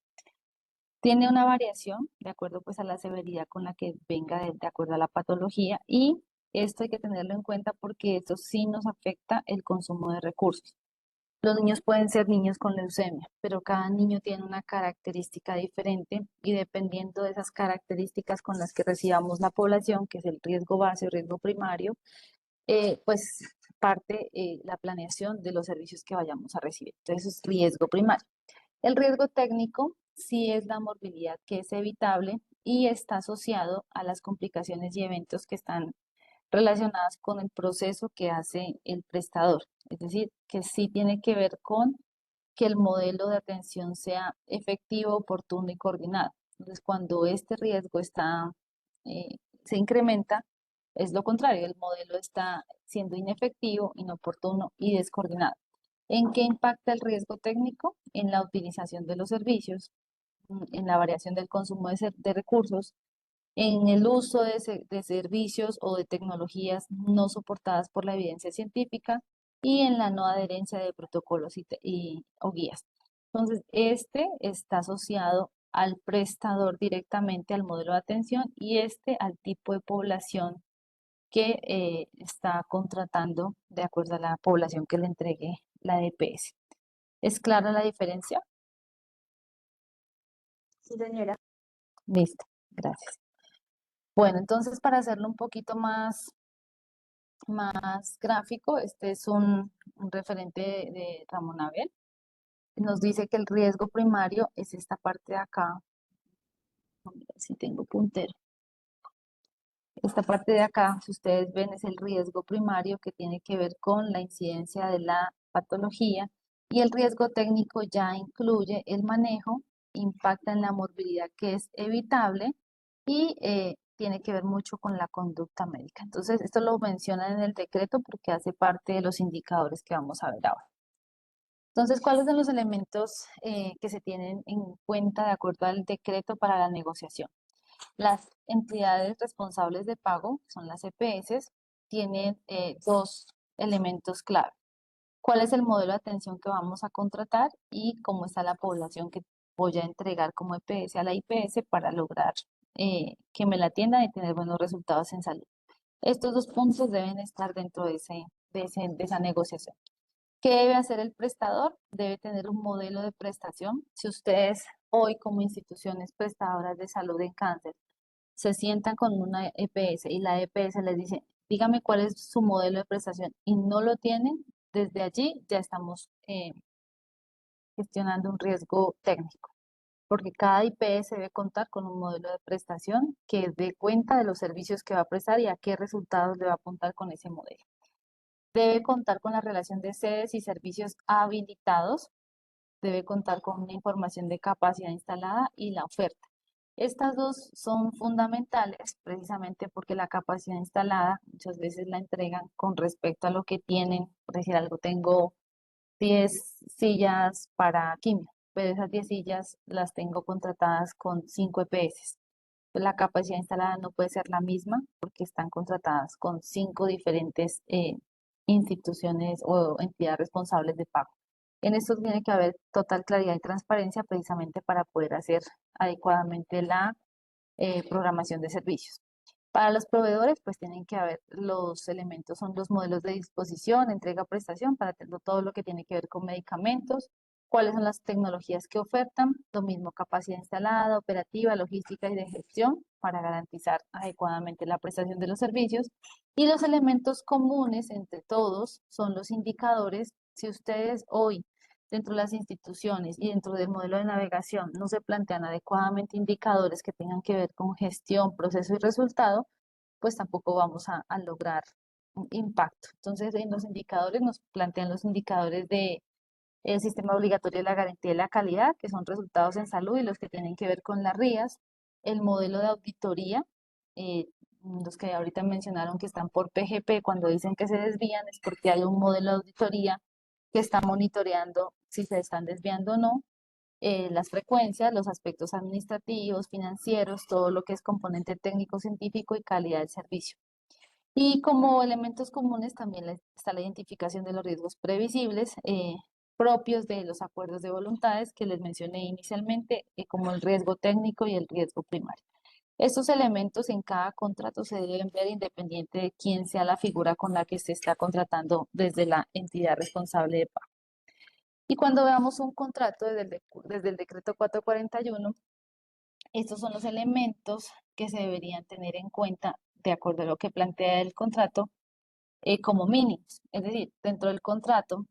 Tiene una variación de acuerdo pues a la severidad con la que venga de acuerdo a la patología y esto hay que tenerlo en cuenta porque esto sí nos afecta el consumo de recursos. Los niños pueden ser niños con leucemia, pero cada niño tiene una característica diferente y dependiendo de esas características con las que recibamos la población, que es el riesgo base o riesgo primario, pues parte la planeación de los servicios que vayamos a recibir. Entonces es riesgo primario. El riesgo técnico sí es la morbilidad que es evitable y está asociado a las complicaciones y eventos que están relacionadas con el proceso que hace el prestador. Es decir, que sí tiene que ver con que el modelo de atención sea efectivo, oportuno y coordinado. Entonces, cuando este riesgo se incrementa, es lo contrario, el modelo está siendo inefectivo, inoportuno y descoordinado. ¿En qué impacta el riesgo técnico? En la utilización de los servicios, en la variación del consumo de recursos, en el uso de servicios o de tecnologías no soportadas por la evidencia científica y en la no adherencia de protocolos o guías. Entonces, este está asociado al prestador directamente al modelo de atención y este al tipo de población que está contratando de acuerdo a la población que le entregue la DPS. ¿Es clara la diferencia? Sí, señora. Listo, gracias. Bueno, entonces para hacerlo un poquito más gráfico, este es un referente de Ramón Abel. Nos dice que el riesgo primario es esta parte de acá. Vamos a ver si tengo puntero. Esta parte de acá, si ustedes ven, es el riesgo primario que tiene que ver con la incidencia de la patología y el riesgo técnico ya incluye el manejo, impacta en la morbilidad que es evitable y tiene que ver mucho con la conducta médica. Entonces, esto lo mencionan en el decreto porque hace parte de los indicadores que vamos a ver ahora. Entonces, ¿cuáles son los elementos que se tienen en cuenta de acuerdo al decreto para la negociación? Las entidades responsables de pago, son las EPS, tienen dos elementos clave. ¿Cuál es el modelo de atención que vamos a contratar y cómo está la población que voy a entregar como EPS a la IPS para lograr que me la atiendan y tener buenos resultados en salud? Estos dos puntos deben estar dentro de esa negociación. ¿Qué debe hacer el prestador? Debe tener un modelo de prestación. Si ustedes hoy como instituciones prestadoras de salud en cáncer se sientan con una EPS y la EPS les dice, dígame cuál es su modelo de prestación y no lo tienen, desde allí ya estamos gestionando un riesgo técnico, porque cada IPS debe contar con un modelo de prestación que dé cuenta de los servicios que va a prestar y a qué resultados le va a apuntar con ese modelo. Debe contar con la relación de sedes y servicios habilitados, debe contar con una información de capacidad instalada y la oferta. Estas dos son fundamentales precisamente porque la capacidad instalada muchas veces la entregan con respecto a lo que tienen. Por decir algo, tengo 10 sillas para quimio, pero esas 10 sillas las tengo contratadas con 5 EPS. La capacidad instalada no puede ser la misma porque están contratadas con 5 diferentes instituciones o entidades responsables de pago. En esto tiene que haber total claridad y transparencia precisamente para poder hacer adecuadamente la programación de servicios. Para los proveedores, pues tienen que haber los elementos, son los modelos de disposición, entrega, prestación, para tener todo lo que tiene que ver con medicamentos, cuáles son las tecnologías que ofertan, lo mismo capacidad instalada, operativa, logística y de gestión para garantizar adecuadamente la prestación de los servicios. Y los elementos comunes entre todos son los indicadores. Si ustedes hoy dentro de las instituciones y dentro del modelo de navegación no se plantean adecuadamente indicadores que tengan que ver con gestión, proceso y resultado, pues tampoco vamos a lograr un impacto. Entonces, en los indicadores nos plantean los indicadores de el sistema obligatorio de la garantía de la calidad, que son resultados en salud y los que tienen que ver con las RIAs, el modelo de auditoría, eh, los que ahorita mencionaron que están por PGP, cuando dicen que se desvían es porque hay un modelo de auditoría que está monitoreando si se están desviando o no, las frecuencias, los aspectos administrativos, financieros, todo lo que es componente técnico, científico y calidad del servicio. Y como elementos comunes también está la identificación de los riesgos previsibles propios de los acuerdos de voluntades que les mencioné inicialmente, como el riesgo técnico y el riesgo primario. Estos elementos en cada contrato se deben ver independiente de quién sea la figura con la que se está contratando desde la entidad responsable de pago. Y cuando veamos un contrato desde el decreto 441, estos son los elementos que se deberían tener en cuenta de acuerdo a lo que plantea el contrato como mínimos. Es decir, dentro del contrato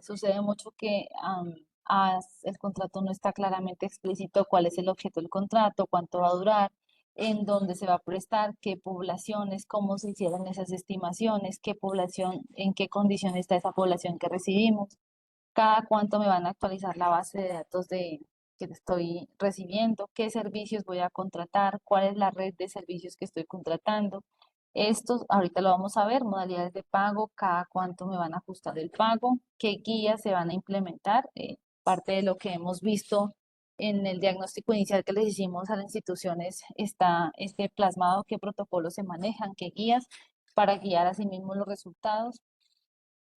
sucede mucho que el contrato no está claramente explícito cuál es el objeto del contrato, cuánto va a durar, en dónde se va a prestar, qué poblaciones, cómo se hicieron esas estimaciones, qué población, en qué condición está esa población que recibimos, cada cuánto me van a actualizar la base de datos que estoy recibiendo, qué servicios voy a contratar, cuál es la red de servicios que estoy contratando. Estos, ahorita lo vamos a ver, modalidades de pago, cada cuánto me van a ajustar el pago, qué guías se van a implementar. Parte de lo que hemos visto en el diagnóstico inicial que les hicimos a las instituciones está plasmado, qué protocolos se manejan, qué guías para guiar a sí mismos los resultados,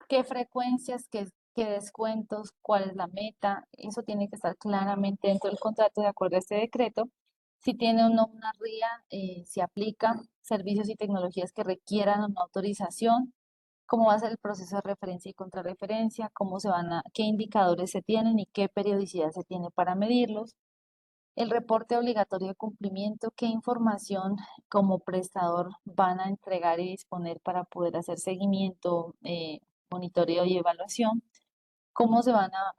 qué frecuencias, qué descuentos, cuál es la meta. Eso tiene que estar claramente dentro del contrato de acuerdo a este decreto. Si tiene o no una RIA, si aplica servicios y tecnologías que requieran una autorización, cómo va a ser el proceso de referencia y contrarreferencia, qué indicadores se tienen y qué periodicidad se tiene para medirlos. El reporte obligatorio de cumplimiento, qué información como prestador van a entregar y disponer para poder hacer seguimiento, monitoreo y evaluación, cómo se van a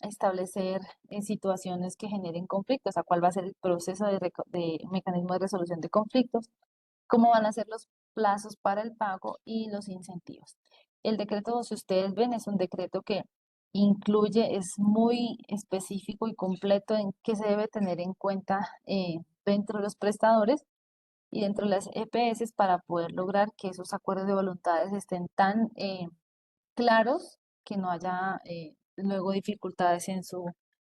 establecer en situaciones que generen conflictos, o sea, cuál va a ser el proceso de mecanismo de resolución de conflictos, cómo van a ser los plazos para el pago y los incentivos. El decreto, si ustedes ven, es un decreto que incluye, es muy específico y completo en qué se debe tener en cuenta dentro de los prestadores y dentro de las EPS para poder lograr que esos acuerdos de voluntades estén tan claros que no haya luego dificultades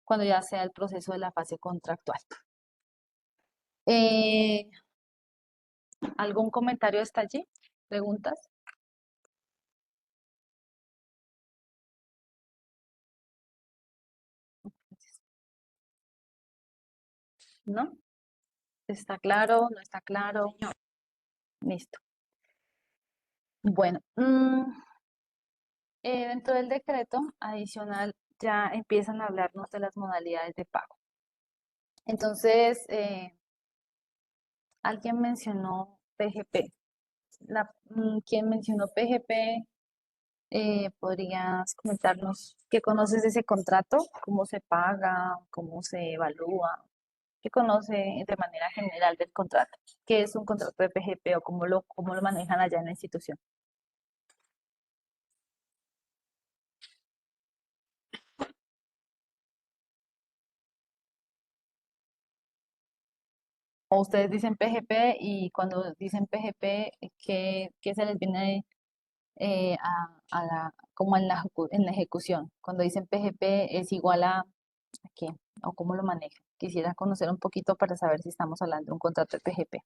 cuando ya sea el proceso de la fase contractual. ¿Algún comentario hasta allí? ¿Preguntas? ¿No? ¿Está claro? ¿No está claro? Listo. Bueno, dentro del decreto adicional ya empiezan a hablarnos de las modalidades de pago. Entonces, alguien mencionó PGP. ¿Quién mencionó PGP? ¿Podrías comentarnos qué conoces de ese contrato? ¿Cómo se paga? ¿Cómo se evalúa? ¿Qué conoce de manera general del contrato? ¿Qué es un contrato de PGP o cómo lo manejan allá en la institución? O ustedes dicen PGP y cuando dicen PGP, ¿qué se les viene como en la ejecución? Cuando dicen PGP es igual ¿a qué? ¿O cómo lo manejan? Quisiera conocer un poquito para saber si estamos hablando de un contrato de PGP.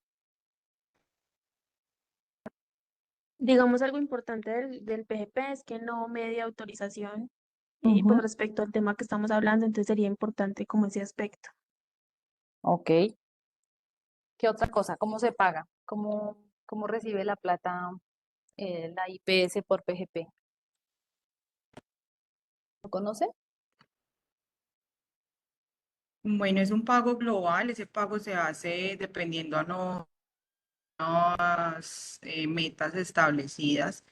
Digamos, algo importante del PGP es que no media autorización y pues respecto al tema que estamos hablando, entonces sería importante como ese aspecto. Ok. ¿Qué otra cosa? ¿Cómo se paga? ¿Cómo recibe la plata la IPS por PGP? ¿Lo conoce? Bueno, es un pago global, ese pago se hace dependiendo a unas metas establecidas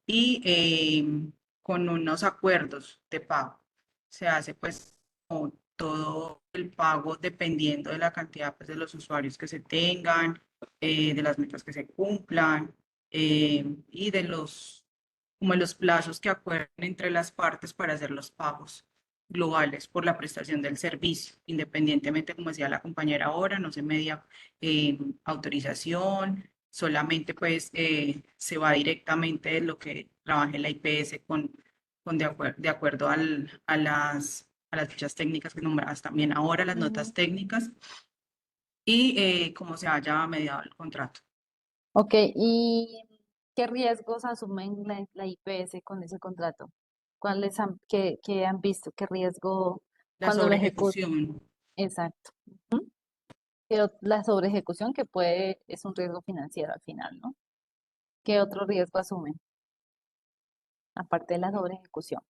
y con unos acuerdos de pago. Se hace pues como todo el pago dependiendo de la cantidad pues, de los usuarios que se tengan, de las metas que se cumplan y de los como los plazos que acuerden entre las partes para hacer los pagos globales por la prestación del servicio, independientemente, como decía la compañera ahora, no se media autorización, solamente pues se va directamente de lo que trabaje la IPS de acuerdo a las fichas técnicas que nombradas también ahora, las notas técnicas, y cómo se haya mediado el contrato. Ok, ¿y qué riesgos asumen la IPS con ese contrato? ¿Qué han visto? ¿Qué riesgo La cuando lo ejecutan? sobreejecución. Exacto. Ujú. Pero la sobreejecución es un riesgo financiero al final, ¿no? ¿Qué otro riesgo asumen? Aparte de la sobreejecución,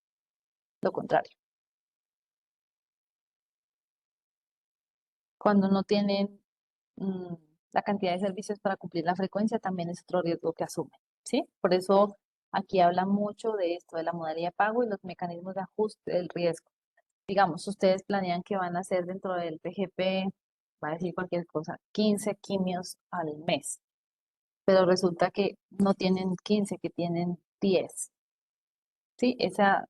lo contrario. Cuando no tienen mm, la cantidad de servicios para cumplir la frecuencia, también es otro riesgo que asumen, ¿sí? Por eso aquí habla mucho de esto, de la modalidad de pago y los mecanismos de ajuste del riesgo. Digamos, ustedes planean que van a hacer dentro del PGP, va a decir cualquier cosa, 15 quimios al mes, pero resulta que no tienen 15, que tienen 10, ¿sí? Esa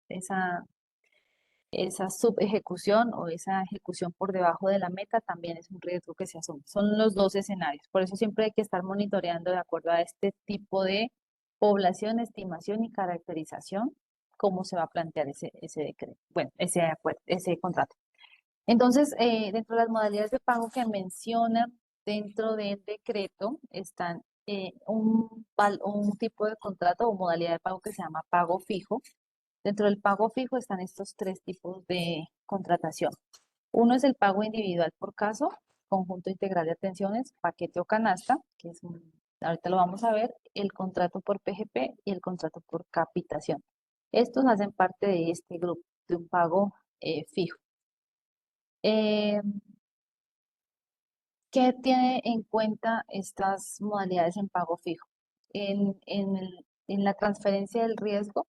subejecución o esa ejecución por debajo de la meta también es un riesgo que se asume. Son los dos escenarios. Por eso siempre hay que estar monitoreando de acuerdo a este tipo de población, estimación y caracterización, cómo se va a plantear ese decreto, bueno, ese contrato. Entonces, dentro de las modalidades de pago que menciona dentro del decreto están un tipo de contrato o modalidad de pago que se llama pago fijo. Dentro del pago fijo están estos tres tipos de contratación. Uno es el pago individual por caso, conjunto integral de atenciones, paquete o canasta, que ahorita lo vamos a ver, el contrato por PGP y el contrato por capitación. Estos hacen parte de este grupo, de un pago fijo. Eh, ¿Qué tiene en cuenta estas modalidades en pago fijo? En la transferencia del riesgo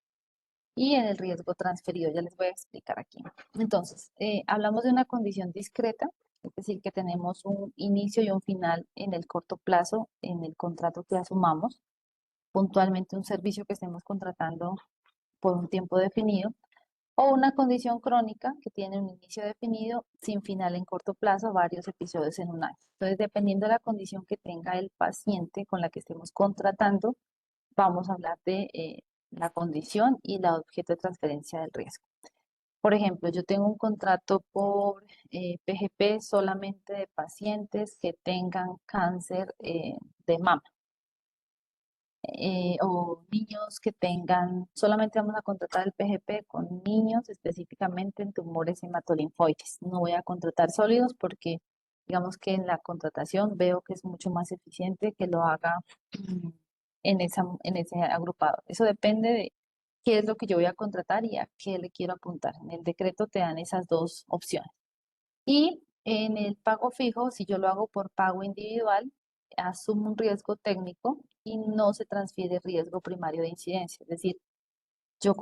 y en el riesgo transferido. Ya les voy a explicar aquí. Entonces, hablamos de una condición discreta, es decir, que tenemos un inicio y un final en el corto plazo en el contrato que asumamos, puntualmente un servicio que estemos contratando por un tiempo definido, o una condición crónica que tiene un inicio definido sin final en corto plazo, varios episodios en un año. Entonces, dependiendo de la condición que tenga el paciente con la que estemos contratando, vamos a hablar de la condición y la objeto de transferencia del riesgo. Por ejemplo, yo tengo un contrato por PGP solamente de pacientes que tengan cáncer de mama o niños que tengan, solamente vamos a contratar el PGP con niños específicamente en tumores hematolinfoides. No voy a contratar sólidos porque digamos que en la contratación veo que es mucho más eficiente que lo haga mm, en ese agrupado. Eso depende de qué es lo que yo voy a contratar y a qué le quiero apuntar. En el decreto te dan esas dos opciones. Y en el pago fijo, si yo lo hago por pago individual, asumo un riesgo técnico y no se transfiere riesgo primario de incidencia. Es decir, yo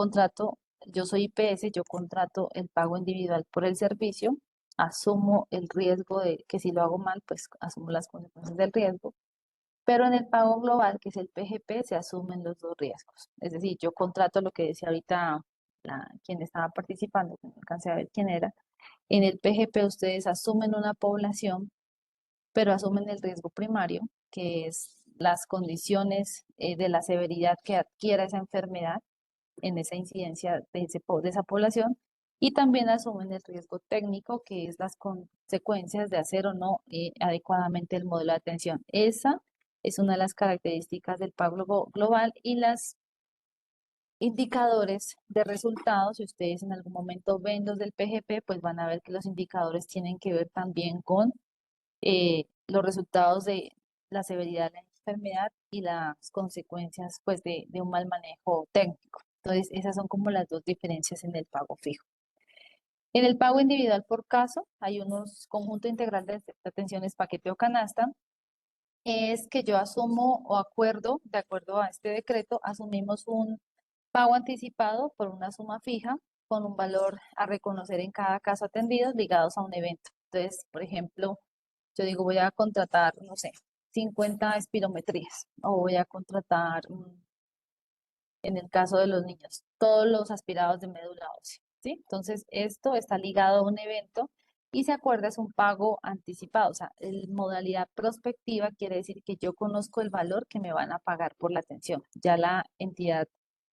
soy IPS, yo contrato el pago individual por el servicio, asumo el riesgo de que si lo hago mal, pues asumo las consecuencias del riesgo. Pero en el pago global, que es el PGP, se asumen los dos riesgos. Es decir, yo contrato lo que decía ahorita quien estaba participando, que no alcancé a ver quién era. En el PGP ustedes asumen una población, pero asumen el riesgo primario, que es las condiciones de la severidad que adquiera esa enfermedad en esa incidencia de esa población. Y también asumen el riesgo técnico, que es las consecuencias de hacer o no adecuadamente el modelo de atención. Esa es una de las características del pago global y las indicadores de resultados. Si ustedes en algún momento ven los del PGP, pues van a ver que los indicadores tienen que ver también con los resultados de la severidad de la enfermedad y las consecuencias pues de un mal manejo técnico. Entonces, esas son como las dos diferencias en el pago fijo. En el pago individual por caso, hay unos conjunto integral de atenciones, paquete o canasta. Es que yo asumo o acuerdo, de acuerdo a este decreto, asumimos un pago anticipado por una suma fija con un valor a reconocer en cada caso atendido ligados a un evento. Entonces, por ejemplo, yo digo, voy a contratar, no sé, 50 espirometrías o voy a contratar en el caso de los niños, todos los aspirados de médula ósea, ¿sí? Entonces, esto está ligado a un evento y se acuerda, es un pago anticipado, o sea, el modalidad prospectiva quiere decir que yo conozco el valor que me van a pagar por la atención. Ya la entidad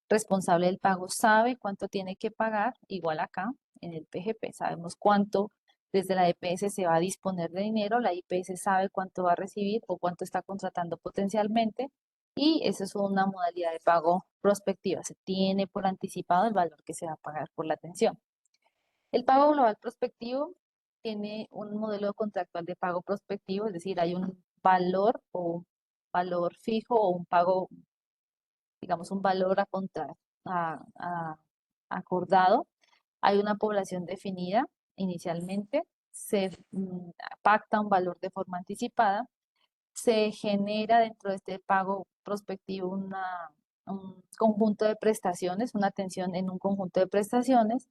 responsable del pago sabe cuánto tiene que pagar, igual acá en el PGP, sabemos cuánto desde la EPS se va a disponer de dinero, la IPS sabe cuánto va a recibir o cuánto está contratando potencialmente, y esa es una modalidad de pago prospectiva, se tiene por anticipado el valor que se va a pagar por la atención. El pago global prospectivo tiene un modelo contractual de pago prospectivo, es decir, hay un valor o un valor fijo o un pago, digamos, un valor acordado. Hay una población definida inicialmente, se pacta un valor de forma anticipada, se genera dentro de este pago prospectivo un conjunto de prestaciones, una atención en un conjunto de prestaciones.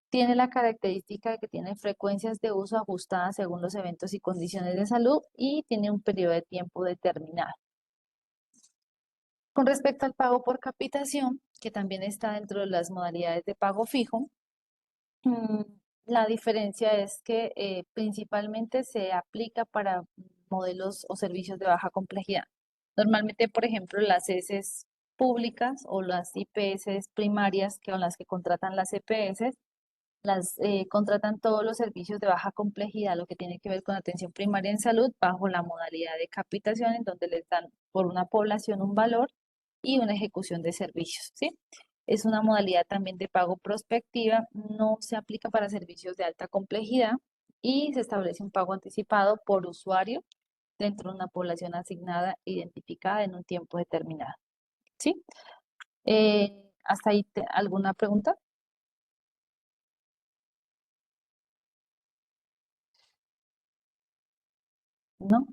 Tiene la característica de que tiene frecuencias de uso ajustadas según los eventos y condiciones de salud y tiene un periodo de tiempo determinado. Con respecto al pago por capitación, que también está dentro de las modalidades de pago fijo, la diferencia es que principalmente se aplica para modelos o servicios de baja complejidad. Normalmente, por ejemplo, las heces públicas o las IPS primarias con las que contratan las EPS, contratan todos los servicios de baja complejidad, lo que tiene que ver con atención primaria en salud, bajo la modalidad de capitación, en donde les dan por una población un valor y una ejecución de servicios, ¿sí? Es una modalidad también de pago prospectiva, no se aplica para servicios de alta complejidad y se establece un pago anticipado por usuario dentro de una población asignada identificada en un tiempo determinado, ¿sí? ¿Hasta ahí alguna pregunta? ¿No?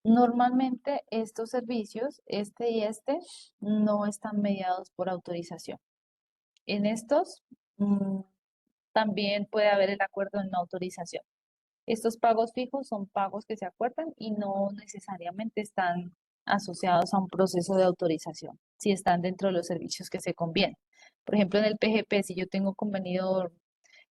Normalmente estos servicios, este y este, no están mediados por autorización. En estos también puede haber el acuerdo en no autorización. Estos pagos fijos son pagos que se acuerdan y no necesariamente están asociados a un proceso de autorización, si están dentro de los servicios que se convienen. Por ejemplo, en el PGP, si yo tengo convenido,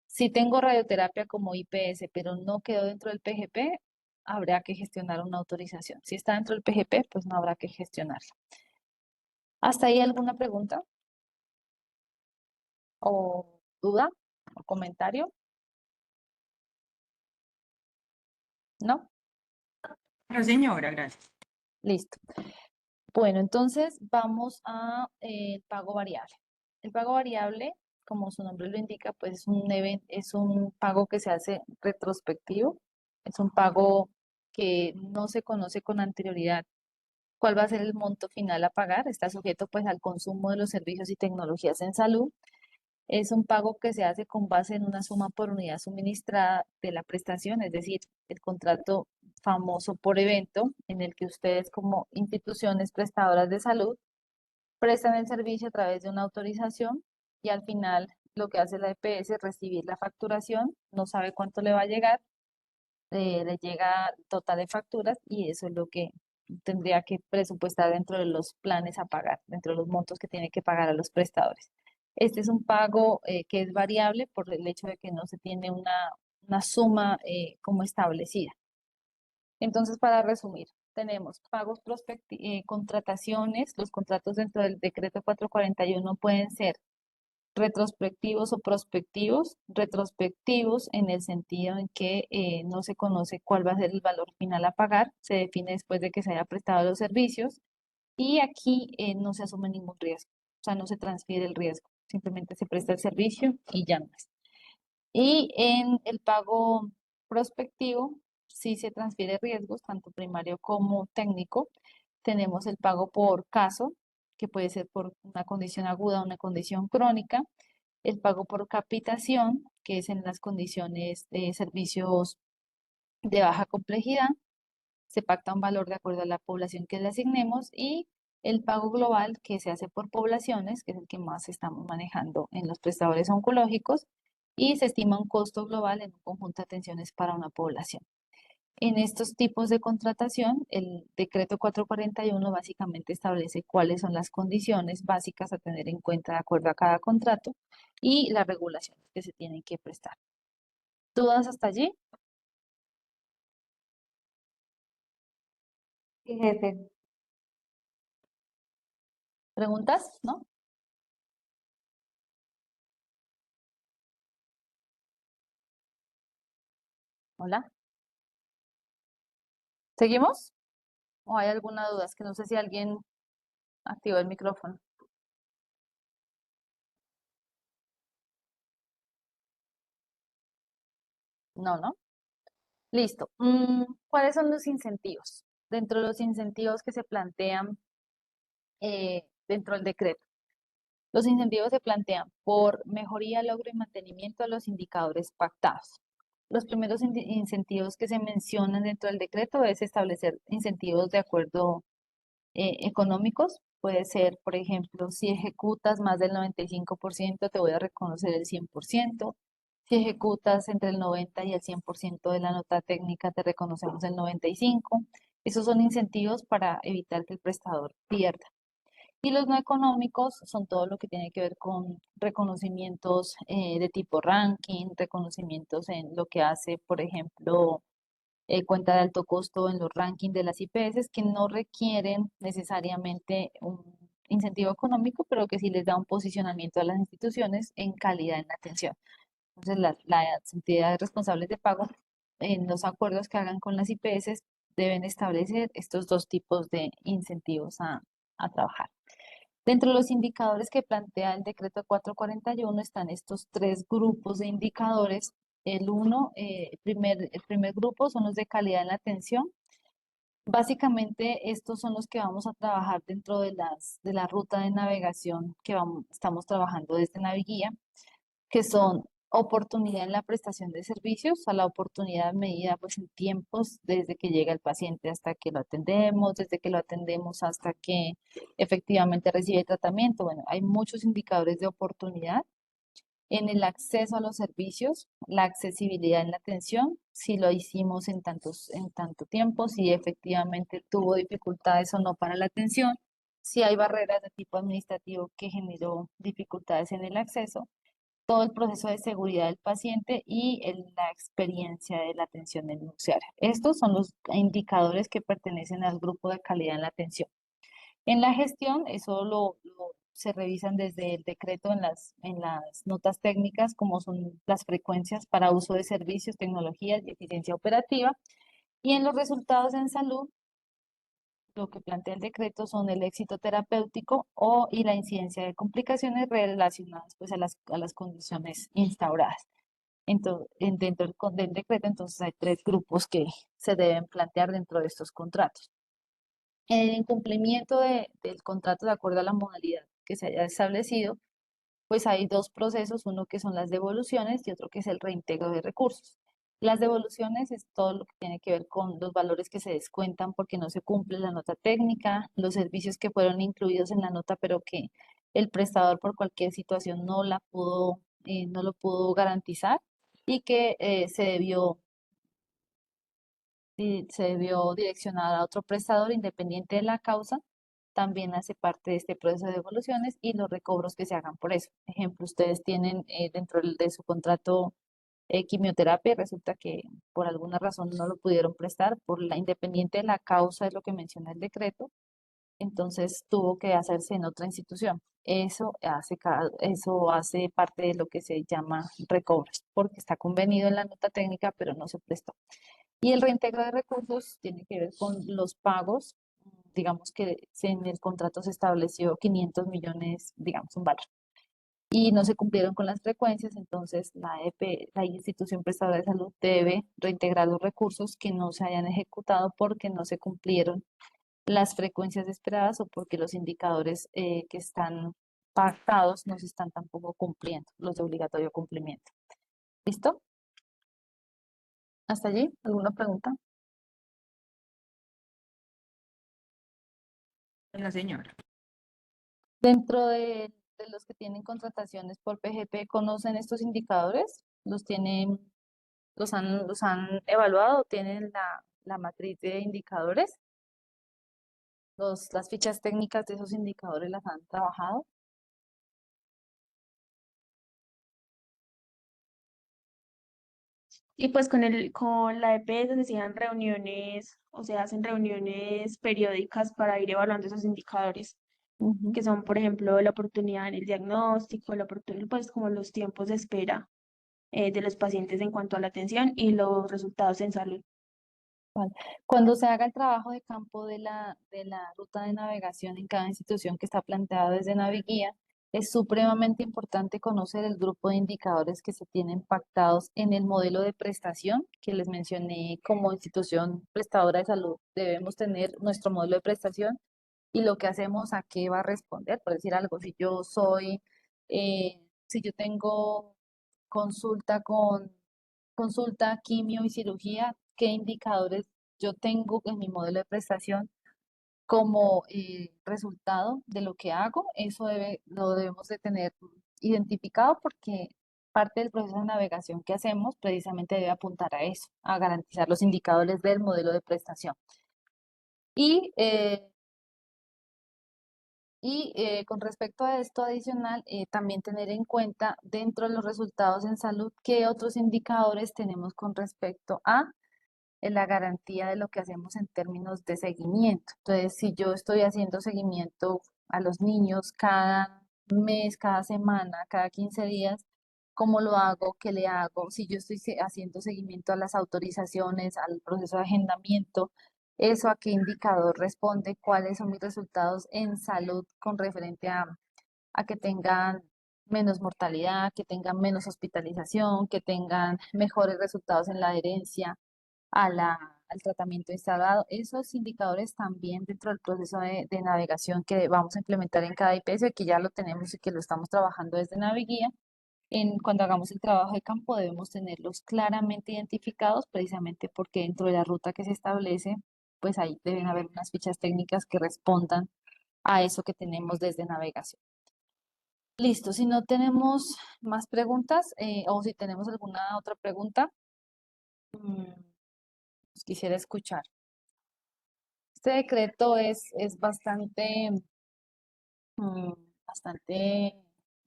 si tengo radioterapia como IPS, pero no quedó dentro del PGP, habrá que gestionar una autorización. Si está dentro del PGP, pues no habrá que gestionarla. ¿Hasta ahí alguna pregunta? ¿O duda? ¿O comentario? ¿No? No, señora, gracias. Listo. Bueno, entonces vamos a el pago variable. El pago variable, como su nombre lo indica, pues es un pago que se hace retrospectivo. Es un pago que no se conoce con anterioridad cuál va a ser el monto final a pagar. Está sujeto pues al consumo de los servicios y tecnologías en salud. Es un pago que se hace con base en una suma por unidad suministrada de la prestación, es decir, el contrato famoso por evento en el que ustedes como instituciones prestadoras de salud prestan el servicio a través de una autorización y al final lo que hace la EPS es recibir la facturación, no sabe cuánto le va a llegar, le llega total de facturas y eso es lo que tendría que presupuestar dentro de los planes a pagar, dentro de los montos que tiene que pagar a los prestadores. Este es un pago que es variable por el hecho de que no se tiene una suma como establecida. Entonces, para resumir, tenemos pagos contrataciones, los contratos dentro del decreto 441 pueden ser retrospectivos o prospectivos. Retrospectivos en el sentido en que no se conoce cuál va a ser el valor final a pagar, se define después de que se haya prestado los servicios y aquí no se asume ningún riesgo, o sea, no se transfiere el riesgo, simplemente se presta el servicio y ya no es. Y en el pago prospectivo sí se transfiere riesgos, tanto primario como técnico. Tenemos el pago por caso, que puede ser por una condición aguda o una condición crónica. El pago por capitación, que es en las condiciones de servicios de baja complejidad. Se pacta un valor de acuerdo a la población que le asignemos y el pago global que se hace por poblaciones, que es el que más estamos manejando en los prestadores oncológicos, y se estima un costo global en un conjunto de atenciones para una población. En estos tipos de contratación, el decreto 441 básicamente establece cuáles son las condiciones básicas a tener en cuenta de acuerdo a cada contrato y las regulaciones que se tienen que prestar. ¿Dudas hasta allí? Sí, jefe. ¿Preguntas? ¿No? Hola. ¿Seguimos? ¿O hay alguna duda? Es que no sé si alguien activó el micrófono. No, ¿no? Listo. ¿Cuáles son los incentivos? Dentro de los incentivos que se plantean dentro del decreto. Los incentivos se plantean por mejoría, logro y mantenimiento de los indicadores pactados. Los primeros incentivos que se mencionan dentro del decreto es establecer incentivos de acuerdo económicos. Puede ser, por ejemplo, si ejecutas más del 95%, te voy a reconocer el 100%. Si ejecutas entre el 90 y el 100% de la nota técnica, te reconocemos el 95%. Esos son incentivos para evitar que el prestador pierda. Y los no económicos son todo lo que tiene que ver con reconocimientos de tipo ranking, reconocimientos en lo que hace, por ejemplo, cuenta de alto costo en los rankings de las IPS que no requieren necesariamente un incentivo económico, pero que sí les da un posicionamiento a las instituciones en calidad en la atención. Entonces, las entidades responsables de pago en los acuerdos que hagan con las IPS deben establecer estos dos tipos de incentivos a trabajar. Dentro de los indicadores que plantea el decreto 441 están estos tres grupos de indicadores. El primer grupo son los de calidad en la atención. Básicamente, estos son los que vamos a trabajar dentro de la ruta de navegación que estamos trabajando desde Naviguía, que son oportunidad en la prestación de servicios, a la oportunidad medida pues en tiempos desde que llega el paciente hasta que lo atendemos, desde que lo atendemos hasta que efectivamente recibe tratamiento. Bueno, hay muchos indicadores de oportunidad en el acceso a los servicios, la accesibilidad en la atención, si lo hicimos en tanto tiempo, si efectivamente tuvo dificultades o no para la atención, si hay barreras de tipo administrativo que generó dificultades en el acceso, todo el proceso de seguridad del paciente y la experiencia de la atención denunciaria. Estos son los indicadores que pertenecen al grupo de calidad en la atención. En la gestión, eso se revisan desde el decreto en las notas técnicas, como son las frecuencias para uso de servicios, tecnologías y eficiencia operativa. Y en los resultados en salud, lo que plantea el decreto son el éxito terapéutico y la incidencia de complicaciones relacionadas pues, a las condiciones instauradas. Entonces, dentro del decreto, entonces hay tres grupos que se deben plantear dentro de estos contratos. En el incumplimiento del contrato de acuerdo a la modalidad que se haya establecido, pues hay dos procesos, uno que son las devoluciones y otro que es el reintegro de recursos. Las devoluciones es todo lo que tiene que ver con los valores que se descuentan porque no se cumple la nota técnica, los servicios que fueron incluidos en la nota pero que el prestador por cualquier situación no lo pudo garantizar y que se debió direccionar a otro prestador independiente de la causa, también hace parte de este proceso de devoluciones y los recobros que se hagan por eso. Ejemplo, ustedes tienen dentro de su contrato quimioterapia y resulta que por alguna razón no lo pudieron prestar, por la independiente de la causa es lo que menciona el decreto, entonces tuvo que hacerse en otra institución. Eso hace parte de lo que se llama recobros, porque está convenido en la nota técnica, pero no se prestó. Y el reintegro de recursos tiene que ver con los pagos. Digamos que en el contrato se estableció 500 millones, digamos, un valor, y no se cumplieron con las frecuencias, entonces la institución prestadora de salud debe reintegrar los recursos que no se hayan ejecutado porque no se cumplieron las frecuencias esperadas o porque los indicadores que están pactados no se están tampoco cumpliendo, los de obligatorio cumplimiento. ¿Listo? ¿Hasta allí? ¿Alguna pregunta? La señora. Dentro de los que tienen contrataciones por PGP, ¿conocen estos indicadores? los han evaluado, tienen la matriz de indicadores, las fichas técnicas de esos indicadores las han trabajado. Y pues con la EPS se hacían reuniones, o se hacen reuniones periódicas para ir evaluando esos indicadores, Ujú. que son, por ejemplo, la oportunidad en el diagnóstico, pues como los tiempos de espera de los pacientes en cuanto a la atención y los resultados en salud. Vale. Cuando se haga el trabajo de campo de la ruta de navegación en cada institución que está planteado desde Naviguía, es supremamente importante conocer el grupo de indicadores que se tienen pactados en el modelo de prestación que les mencioné como institución prestadora de salud. Debemos tener nuestro modelo de prestación y lo que hacemos a qué va a responder. Por decir algo, si yo tengo consulta consulta, quimio y cirugía, qué indicadores yo tengo en mi modelo de prestación como resultado de lo que hago, lo debemos de tener identificado porque parte del proceso de navegación que hacemos precisamente debe apuntar a eso, a garantizar los indicadores del modelo de prestación. Y, eh, con respecto a esto adicional, también tener en cuenta dentro de los resultados en salud qué otros indicadores tenemos con respecto a la garantía de lo que hacemos en términos de seguimiento. Entonces, si yo estoy haciendo seguimiento a los niños cada mes, cada semana, cada 15 días, ¿cómo lo hago? ¿Qué le hago? Si yo estoy haciendo seguimiento a las autorizaciones, al proceso de agendamiento, ¿eso a qué indicador responde? ¿Cuáles son mis resultados en salud con referente a que tengan menos mortalidad, que tengan menos hospitalización, que tengan mejores resultados en la adherencia al tratamiento instalado? Esos indicadores también dentro del proceso de navegación que vamos a implementar en cada IPS, que ya lo tenemos y que lo estamos trabajando desde Naviguía. Cuando hagamos el trabajo de campo debemos tenerlos claramente identificados, precisamente porque dentro de la ruta que se establece, pues ahí deben haber unas fichas técnicas que respondan a eso que tenemos desde navegación. Listo, si no tenemos más preguntas o si tenemos alguna otra pregunta, pues quisiera escuchar. Este decreto es mm, bastante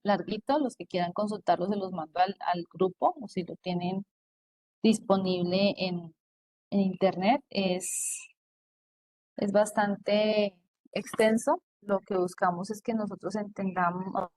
larguito. Los que quieran consultarlo se los mando al grupo o si lo tienen disponible en internet. Es bastante extenso. Lo que buscamos es que nosotros entendamos.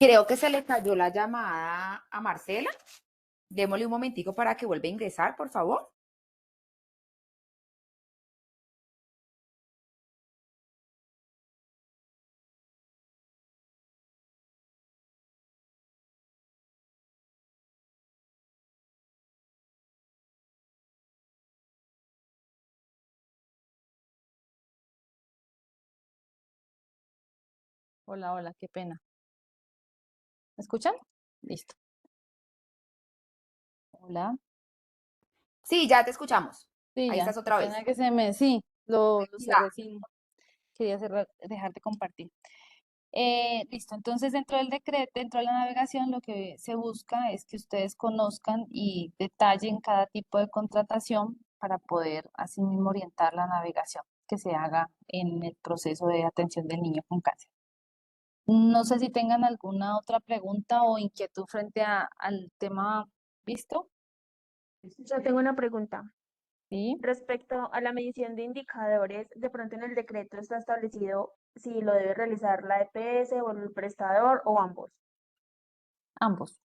Creo que se le cayó la llamada a Marcela. Démosle un momentico para que vuelva a ingresar, por favor. Hola, hola, qué pena. ¿Me escuchan? Listo. Hola. Sí, ya te escuchamos. Sí, Ahí ya, estás qué otra vez. pena que sí, lo Ya. cerré sin, quería dejar de compartir. Listo, entonces dentro del decreto, dentro de la navegación, lo que se busca es que ustedes conozcan y detallen cada tipo de contratación para poder así mismo orientar la navegación que se haga en el proceso de atención del niño con cáncer. No sé si tengan alguna otra pregunta o inquietud frente al tema visto, Yo tengo una pregunta. ¿sí? Respecto a la medición de indicadores, de pronto en el decreto está establecido si lo debe realizar la EPS o el prestador o ambos. Ambos.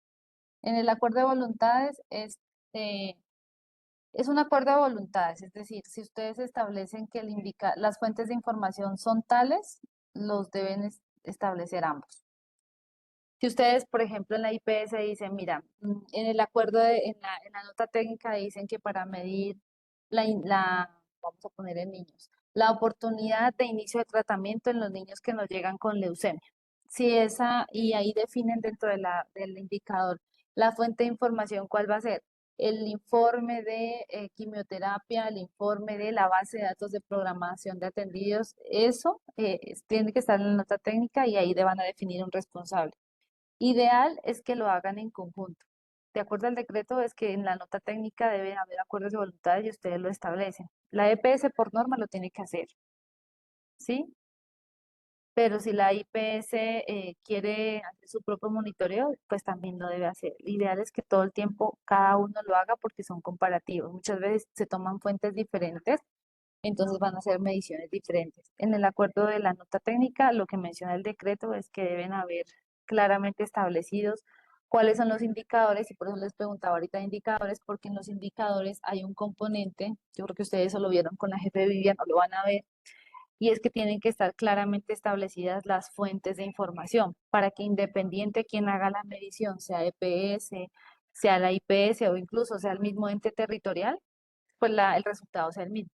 En el acuerdo de voluntades es un acuerdo de voluntades, es decir, si ustedes establecen que las fuentes de información son tales, los deben establecer ambos. Si ustedes, por ejemplo, en la IPS dicen, mira, en el acuerdo, en la nota técnica dicen que para medir vamos a poner en niños, la oportunidad de inicio de tratamiento en los niños que nos llegan con leucemia. Si esa, y ahí definen dentro del indicador La fuente de información, ¿cuál va a ser? El informe de quimioterapia, el informe de la base de datos de programación de atendidos, eso tiene que estar en la nota técnica y ahí le van a definir un responsable. Ideal es que lo hagan en conjunto. De acuerdo al decreto, es que en la nota técnica debe haber acuerdos de voluntades y ustedes lo establecen. La EPS por norma lo tiene que hacer, ¿sí? Pero si la IPS quiere hacer su propio monitoreo, pues también lo debe hacer. Lo ideal es que todo el tiempo cada uno lo haga porque son comparativos. Muchas veces se toman fuentes diferentes, entonces van a hacer mediciones diferentes. En el acuerdo de la nota técnica, lo que menciona el decreto es que deben haber claramente establecidos cuáles son los indicadores, y por eso les preguntaba ahorita de indicadores, porque en los indicadores hay un componente, yo creo que ustedes eso lo vieron con la jefe de Vivian o lo van a ver, y es que tienen que estar claramente establecidas las fuentes de información para que independiente quien haga la medición, sea EPS, sea la IPS o incluso sea el mismo ente territorial, pues el resultado sea el mismo,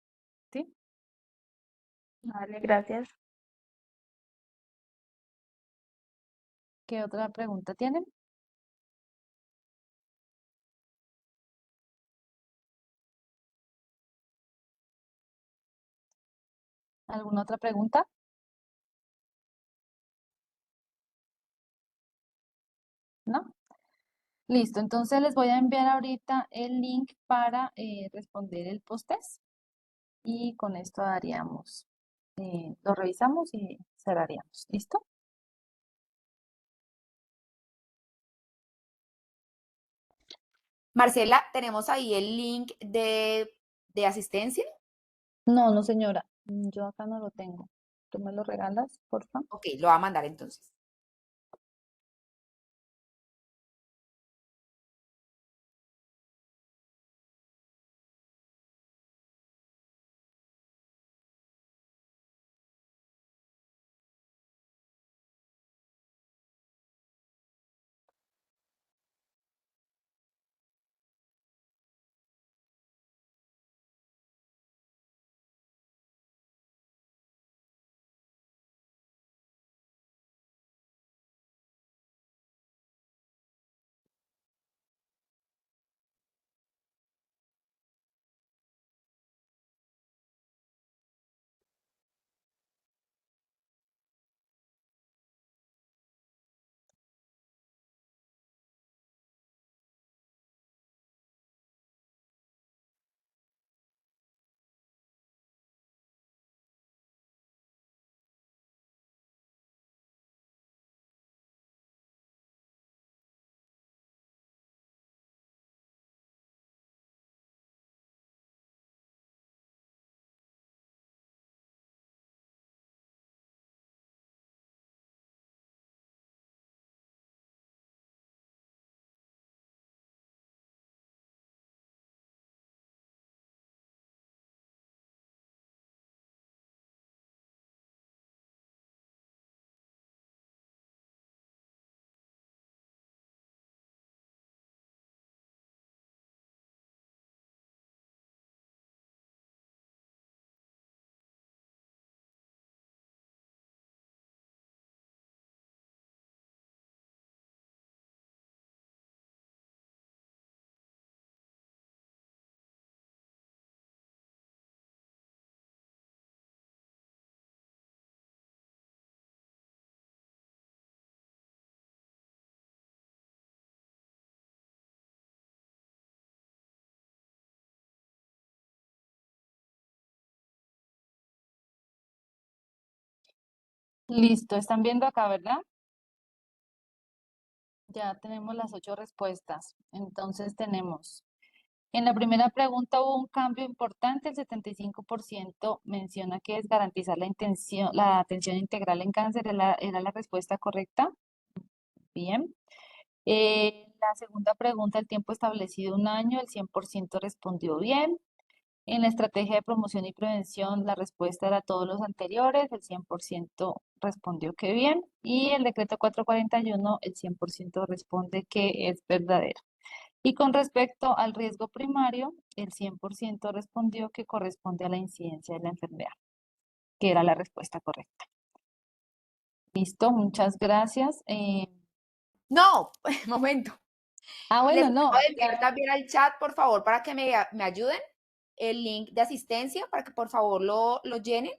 ¿sí? Vale, gracias. ¿Qué otra pregunta tienen? ¿Alguna otra pregunta? ¿No? Listo, entonces les voy a enviar ahorita el link para responder el post-test y con esto daríamos, lo revisamos y cerraríamos. ¿Listo? Marcela, tenemos ahí el link de asistencia. No, no señora, yo acá no lo tengo. ¿Tú me lo regalas, por favor? Ok, lo va a mandar entonces. Listo, están viendo acá, ¿verdad? Ya tenemos las 8 respuestas. Entonces tenemos, en la primera pregunta hubo un cambio importante, el 75% menciona que es garantizar la atención integral en cáncer, era la respuesta correcta. Bien. La segunda pregunta, el tiempo establecido 1 año, el 100% respondió bien. En la estrategia de promoción y prevención, la respuesta era todos los anteriores, el 100% respondió que bien, y el decreto 441, el 100% responde que es verdadero. Y con respecto al riesgo primario, el 100% respondió que corresponde a la incidencia de la enfermedad, que era la respuesta correcta. Listo, muchas gracias. No, momento. Ah, Les bueno, no. acabo de enviar también al chat, por favor, para que me ayuden, el link de asistencia, para que por favor lo llenen.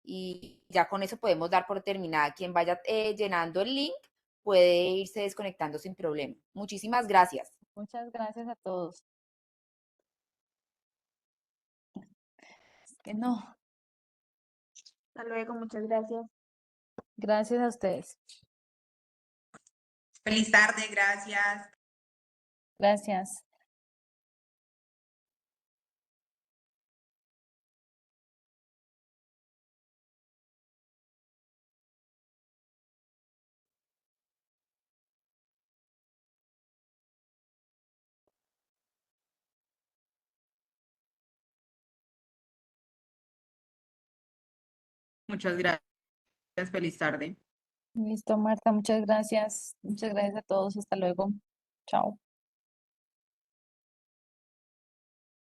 Y ya con eso podemos dar por terminada. Quien vaya llenando el link puede irse desconectando sin problema. Muchísimas gracias. Muchas gracias a todos. Es que no. Hasta luego, muchas gracias. Gracias a ustedes. Feliz tarde, gracias. Gracias. Muchas gracias. Feliz tarde. Listo, Marta, muchas gracias. Muchas gracias a todos. Hasta luego. Chao.